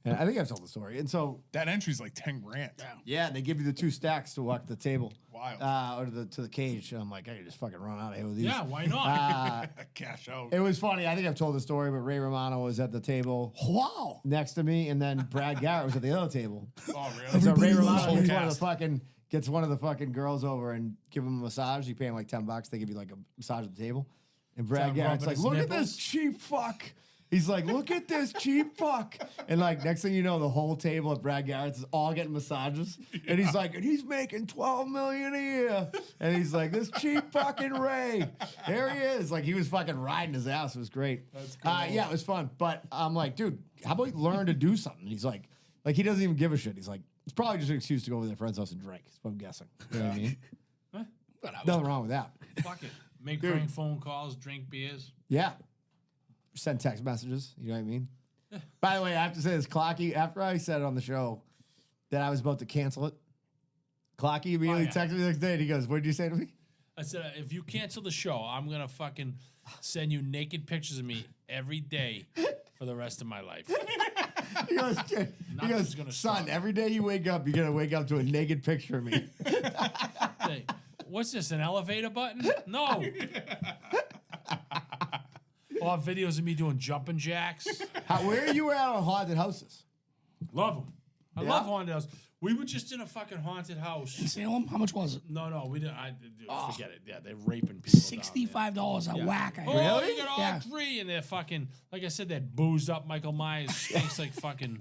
and I think I've told the story. And so, That entry's like 10 grand. yeah, they give you the 2 stacks to walk to the table, Wild. or to the cage. And I'm like, I can just fucking run out of here with these. Yeah, why not? Cash out. It was funny. I think I've told the story, but Ray Romano was at the table Wow. next to me, and then Brad Garrett was at the other table. Oh, And really? so Ray Everybody Romano loves gets one of the fucking girls over and give him a massage. You pay him like $10. They give you like a massage at the table. And Brad Is that Garrett's rubbing like, his look at nipples? this cheap fuck. He's like, look at this cheap fuck. And like, next thing you know, the whole table at Brad Garrett's is all getting massages. And he's like, and he's making $12 million a year. And he's like, this cheap fucking Ray. There he is. Like, he was fucking riding his ass. It was great. That's cool. Yeah, it was fun. But I'm like, dude, how about you learn to do something? He's like he doesn't even give a shit. He's like, it's probably just an excuse to go over to their friend's house and drink. That's what I'm guessing. You know what I mean? Nothing wrong with that. Fuck it. Make prank phone calls, drink beers. Yeah. Send text messages. You know what I mean? By the way, I have to say this, Clarkie, after I said it on the show that I was about to cancel it, Clarkie immediately yeah. texted me the next day and he goes, what did you say to me? I said, if you cancel the show, I'm going to fucking send you naked pictures of me every day for the rest of my life. He goes, Nothing's gonna son, stop. every day you wake up, you're going to wake up to a naked picture of me. Say, what's this, an elevator button? No. Or videos of me doing jumping jacks. Where are you at on haunted houses? Love them. I Yeah? love haunted houses. We were just in a fucking haunted house. In Salem, how much was it? No, we didn't. Dude, forget it. Yeah, they're raping people. $65 a Yeah. whack. I Oh, heard. you got all Yeah. 3, and they're fucking, like I said, that boozed up Michael Myers stinks like fucking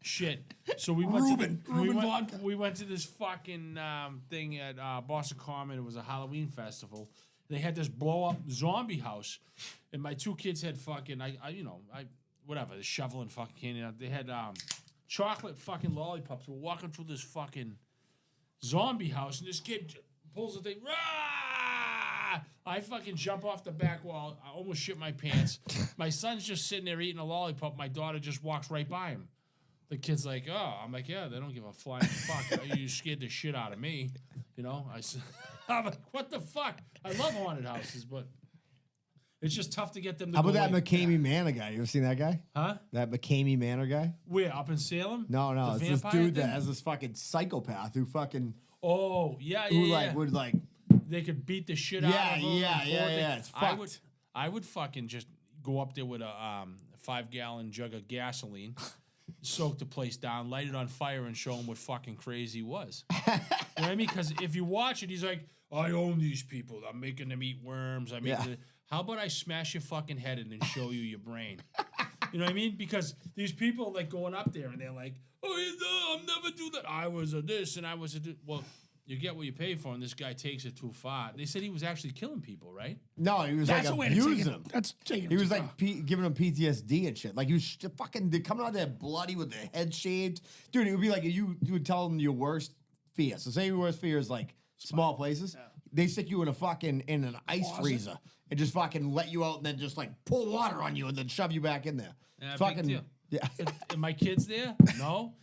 shit. So we went Reuben vodka. we went to this fucking thing at Boston Common. It was a Halloween festival. They had this blow up zombie house, and my 2 kids had fucking whatever, the shoveling fucking candy. They had chocolate fucking lollipops. We're walking through this fucking zombie house, and this kid pulls the thing. Rah! I fucking jump off the back wall. I almost shit my pants. My son's just sitting there eating a lollipop. My daughter just walks right by him. The kid's like, oh, I'm like, yeah, they don't give a flying fuck. You scared the shit out of me. You know, I'm like, what the fuck? I love haunted houses, but it's just tough to get them to How about go that in. McCamey Manor guy? You ever seen that guy? Huh? That McCamey Manor guy? Where? Up in Salem? No, The it's this vampire dude that thing? has this fucking psychopath who fucking Oh, yeah, who yeah, like yeah. would like They could beat the shit Yeah, out of them. yeah, and yeah, pour it. yeah, it's I would fucking just go up there with a 5-gallon jug of gasoline, soak the place down, light it on fire, and show him what fucking crazy he was. You know what I mean? Because if you watch it, he's like, I own these people. I'm making them eat worms. Yeah. How about I smash your fucking head in and show you your brain? You know what I mean? Because these people like going up there and they're like, "Oh, I'll never do that. I was a this and I was a this." Well, you get what you pay for, and this guy takes it too far. They said he was actually killing people, right? No, he was That's like a way to take abusing it. him. That's taking. He it was too like far. giving him PTSD and shit. Like he was fucking coming out there bloody with the head shaved. Dude, it would be like you would tell them your worst fear. So say your worst fear is like small places. They stick you in an ice freezer and just fucking let you out and then just like pour water on you and then shove you back in there. Yeah, fucking big deal. yeah. Are my kids there? No?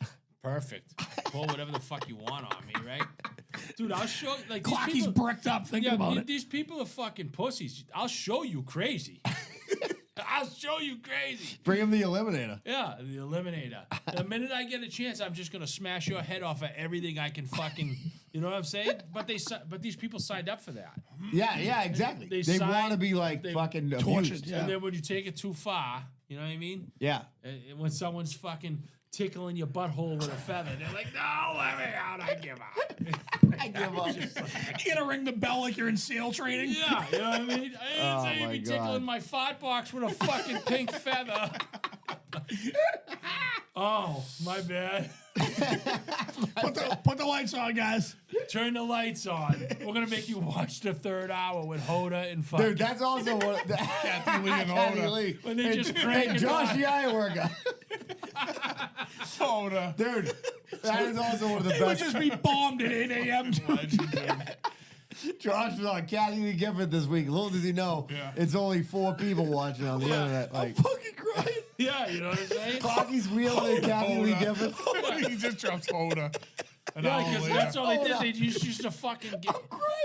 Perfect. Pour whatever the fuck you want on me, right? Dude, I'll show you. Like, these Clarkie's people, bricked up thinking about it. these people are fucking pussies. I'll show you crazy. I'll show you crazy. Bring him the eliminator. Yeah, the Eliminator. The minute I get a chance, I'm just gonna smash your head off of everything I can fucking. You know what I'm saying? But these people signed up for that. Yeah, exactly. They They want to signed- be like they fucking tortured, abused. yeah. And then when you take it too far, you know what I mean? Yeah. When someone's fucking tickling your butthole with a feather, they're like, "No, let me out. I give up." I give up. You gotta ring the bell like you're in SEAL training. Yeah, you know what I mean? I didn't Oh say you'd my be God. tickling my fart box with a fucking pink feather. Oh, my bad. Put the lights on, guys. Turn the lights on. We're gonna make you watch the third hour with Hoda and fucking. Dude, that's also what Kathy Lee and Kathy Hoda. Lee. When they Hey, just hey, crank it Josh on. the Iron Worker. Hoda. Dude, that is also one of the They would best. just be bombed at 8 a.m. Josh was on Kathy Lee Gifford this week. Little does he know, Yeah. it's only 4 people watching on the internet. Like, Fucking crying. Yeah, you know what I'm saying? Clarkie's wheeling at Kathy Lee Gifford. He just drops Hoda. An Yeah, hour because later. that's all they did. They used to fucking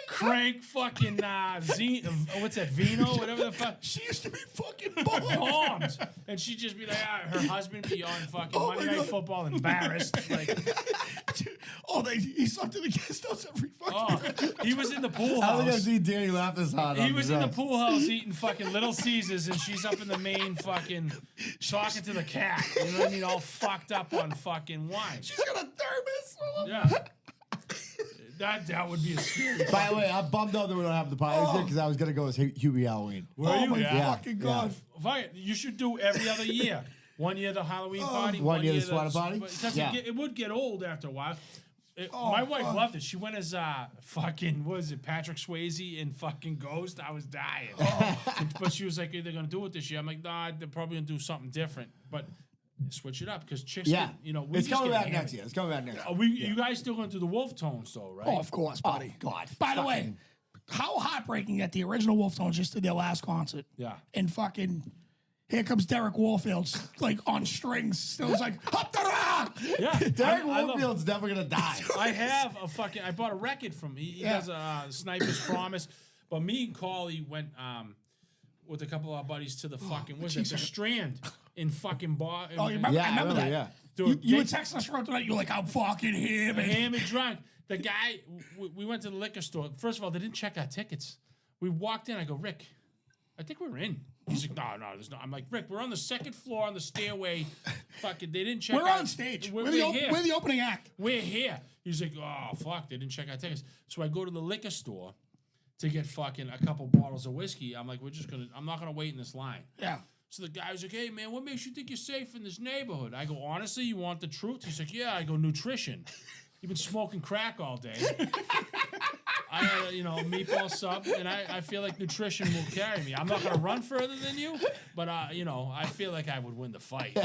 crank fucking what's that, Vino, whatever the fuck. She used to be fucking bombed. Bombs, and she'd just be like, her husband be on fucking Oh Monday my Night God. Football, embarrassed. Like, He slept in the guest house every fucking oh, he was in the pool I don't think I've house. seen Danny laugh this hard. He on was in the drugs. pool house eating fucking Little Caesars, and she's up in the main fucking talking to the cat. You know what I mean? All fucked up on fucking wine. She's got a thermos. Yeah. That would be a scary. By the way, I'm bummed out that we don't have the pirates here because I was going to go as Hubie Halloween. Oh my Yeah. fucking god. Fine, you should do every other year. 1 year the Halloween party. One year the swatter party? Because Yeah. it would get old after a while. Oh, My wife loved it. She went as fucking, what is it, Patrick Swayze in fucking Ghost. I was dying. But she was like, they're going to do it this year. I'm like, nah, they're probably going to do something different. But switch it up because chicks, Yeah. get, you know, we It's just coming get back hammered. next year. It's coming back next Are year. you guys still going to do the wolf tones though, right? Oh, of course, buddy. God. By the way, how heartbreaking that the original Wolf Tones just did their last concert. Yeah. And fucking, here comes Derek Warfield, like on strings. Still was like, up the rock! Yeah. Derek I love- Warfield's never going to die. I have a fucking. I bought a record from. He Yeah. does a Sniper's Promise, but me and Carly went with a couple of our buddies to the fucking. What's it? The Strand in fucking bar. Oh, you remember? Yeah, I remember that. yeah. Dude, You were they- texting us throughout the night. You're like, I'm fucking here, man. hammered drunk. The guy. We went to the liquor store. First of all, they didn't check our tickets. We walked in. I go, Rick, I think we're in. He's like, no, there's no. I'm like, Rick, we're on the second floor on the stairway. Fucking, they didn't check. We're our- on stage. We're, We're here. the opening act. We're here. He's like, oh, fuck, they didn't check our tickets. So I go to the liquor store to get fucking a couple bottles of whiskey. I'm like, I'm not going to wait in this line. Yeah. So the guy was like, hey, man, what makes you think you're safe in this neighborhood? I go, honestly, you want the truth? He's like, yeah. I go, nutrition. You've been smoking crack all day. I had a, meatball sub, and I feel like nutrition will carry me. I'm not going to run further than you, but, I feel like I would win the fight.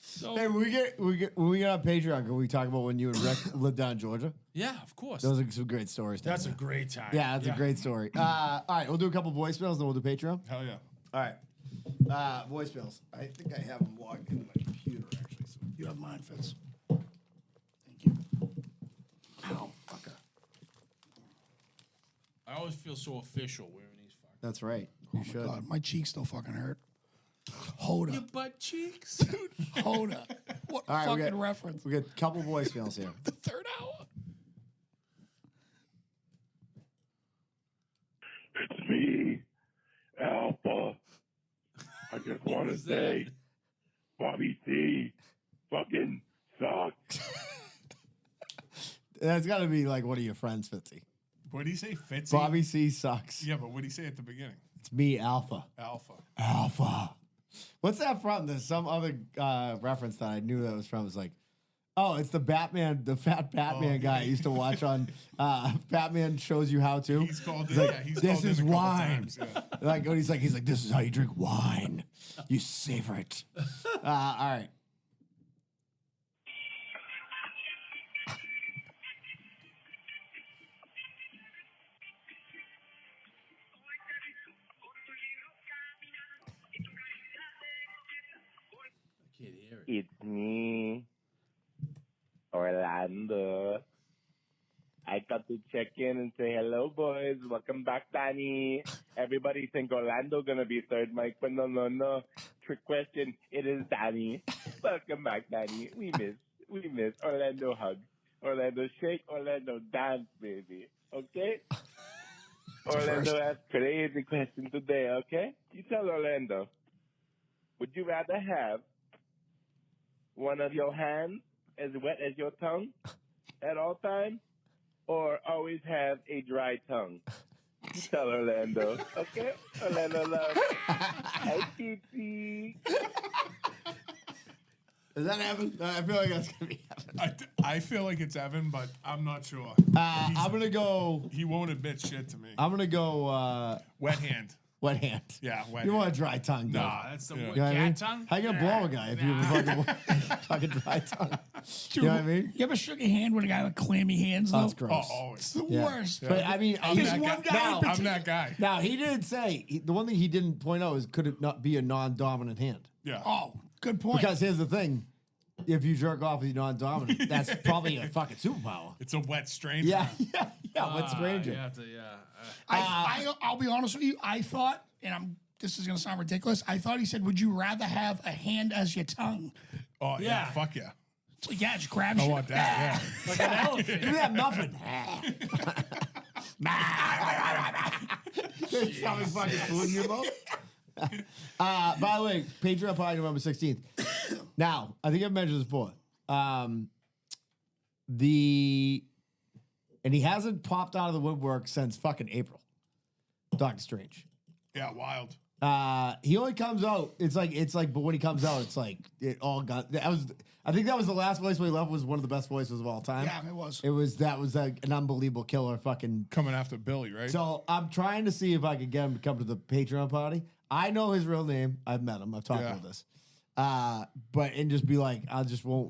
So, Hey, when we get on Patreon, can we talk about when you and Rick lived down in Georgia? yeah, of course. Those are some great stories. down That's a there. great time. Yeah, that's a great story. All right, we'll do a couple voicemails, then we'll do Patreon. Hell yeah. All right. Voicemails. I think I have them logged into my computer, actually. So. You have mine, Fitz. Thank you. Ow, fucker. I always feel so official wearing these fucking That's right. You should. God, my cheeks still fucking hurt. Hoda. butt cheeks. Hoda. What All right, we fucking got- reference? We got a couple voicemails here. The third hour. It's me, Alpha. I just want to say, Bobby C fucking sucks. That's got to be like one of your friends, Fitzy. What did he say? Fitzy? Bobby C sucks. Yeah, but what did he say at the beginning? It's me, Alpha. Alpha. Alpha. What's that from? There's some other reference that I knew that was from. It's like, oh, it's the Batman, the fat Batman guy I used to watch on Batman Shows You How To. He's called He's it. like, Yeah, he's this called is it a couple wine. times, yeah. Like he's like, this is how you drink wine. You savor it. All right. I can't hear it. It's me, Orlando. I got to check in and say hello, boys. Welcome back, Danny. Everybody think Orlando gonna be third mic, but no. Trick question. It is Danny. Welcome back, Danny. We miss Orlando hug, Orlando shake, Orlando dance, baby. Okay. Orlando asked crazy question today. Okay. You tell Orlando. Would you rather have one of your hands as wet as your tongue at all times, or always have a dry tongue? You tell Orlando, okay? Orlando love. Hi, Kitty. Is that Evan? I feel like that's gonna be Evan. I feel like it's Evan, but I'm not sure. I'm gonna go. He won't admit shit to me. I'm gonna go. Wet hand. Wet hand. Yeah, wet You hand. want a dry tongue, dude. Nah, that's the Yeah. You know what I cat mean? tongue. How you gonna blow a guy if you have a fucking dry tongue? You know what I mean? You ever shook your hand with a guy with clammy hands, though? That's gross. Oh, always. It's the Yeah. worst. But I mean, I'm he- There's that one guy. guy in Now- I'm particular. that guy. now he did say the one thing he didn't point out is could it not be a non-dominant hand? Yeah. Oh, good point. Because here's the thing: if you jerk off with your non-dominant, that's probably a fucking superpower. It's a wet stranger. Yeah. What's stranger? You have to, yeah. I'll be honest with you. I thought, and this is going to sound ridiculous. I thought he said, "Would you rather have a hand as your tongue?" Oh, yeah. Yeah. Fuck yeah. It's like, yeah, just grab I shit. want that. Like an elephant. Give me that muffin. There's something fucking food in your mouth. By the way, Patreon party November 16th. Now, I think I've mentioned this before. And he hasn't popped out of the woodwork since fucking April. Doctor Strange. Yeah. Yeah, wild. He only comes out. It's like, but when he comes out, it's like it all got. I think that was the last voice we left. Was one of the best voices of all time. Yeah, it was. That was like an unbelievable killer. Fucking. Coming after Billy, right? So I'm trying to see if I can get him to come to the Patreon party. I know his real name. I've met him. I've talked about this. But and just be like,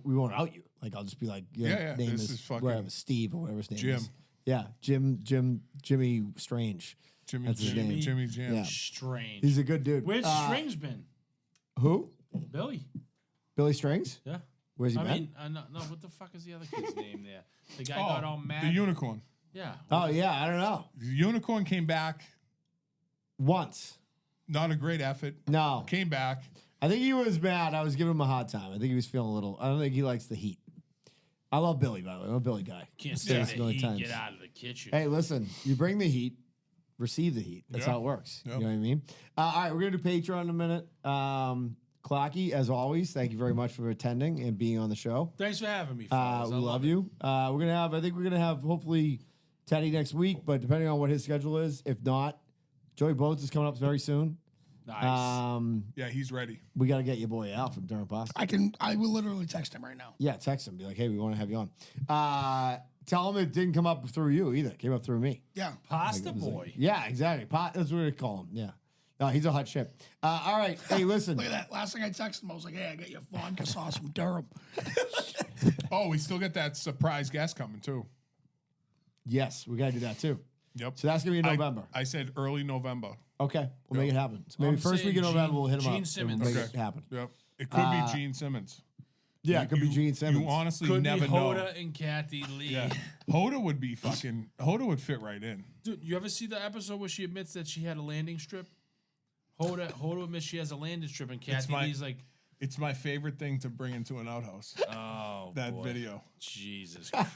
we won't out you. Like I'll just be like, your Yeah, name this is is fucking whatever, Steve or whatever his name Jim. is. Yeah, Jimmy Strange. Jimmy That's his Jam. name. Jimmy Jam. Yeah. Strange. He's a good dude. Where's Strings been? Who? Billy. Billy Strings? Yeah. Where's he I been? mean, no, what the fuck is the other kid's name there? The guy Oh, got all mad. the unicorn. Yeah. Oh yeah, I don't know. The unicorn came back. Once. Not a great effort. No. Came back. I think he was mad. I was giving him a hard time. I think he was feeling a little. I don't think he likes the heat. I love Billy, by the way. I'm a Billy guy. Can't I've said say this a the million heat. times. Get out of the kitchen. Hey, listen, you bring the heat, receive the heat. That's Yeah. how it works. Yeah. You know what I mean? All right, we're going to do Patreon in a minute. Clarkie, as always, thank you very much for attending and being on the show. Thanks for having me, fellas. We I love it. you. I think we're going to have, hopefully, Teddy next week, but depending on what his schedule is, if not, Joey Boats is coming up very soon. Nice. Yeah, he's ready. We got to get your boy Al from Durham Pasta. I will literally text him right now. Yeah, text him. Be like, hey, we want to have you on. Tell him it didn't come up through you either. It came up through me. Yeah. Pasta boy. Yeah, exactly. That's what we call him. Yeah. No, he's a hot shit. All right. Hey, listen. Look at that. Last thing I texted him, I was like, hey, I got your vodka sauce from Durham. Oh, we still got that surprise guest coming too. Yes, we got to do that too. Yep. So that's going to be in November. I said early November. Okay. We'll make it happen. So maybe I'm first week saying in November, Gene- we'll hit him Gene up. and Simmons. We'll make Okay. it happen. Yep. It could be Gene Simmons. Yeah, it could be Gene Simmons. You honestly Could never be know. Hoda and Kathy Lee. Yeah. Hoda would be fucking. Hoda would fit right in. Dude, you ever see the episode where she admits that she had a landing strip? Hoda admits she has a landing strip, and Kathy my- Lee's like, It's my favorite thing to bring into an outhouse. oh, That boy. video. Jesus Christ.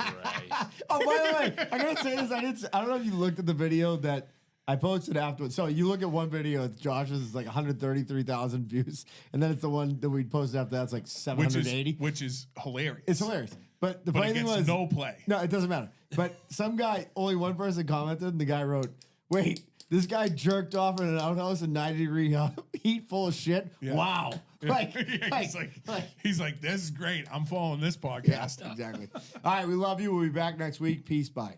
Oh, by the way, I gotta say this. I don't know if you looked at the video that I posted afterwards. So you look at one video, it's Josh's, it's like 133,000 views, and then it's the one that we posted after that's like 780. Which is hilarious. It's hilarious. But the But funny it thing gets was no play. No, it doesn't matter. But some guy, only one person commented, and the guy wrote, "Wait, this guy jerked off in an outhouse in 90-degree heat full of shit. Yeah. Wow. Like, Yeah, he's like, this is great. I'm following this yeah, podcast. exactly. All right, we love you. We'll be back next week. Peace. Bye.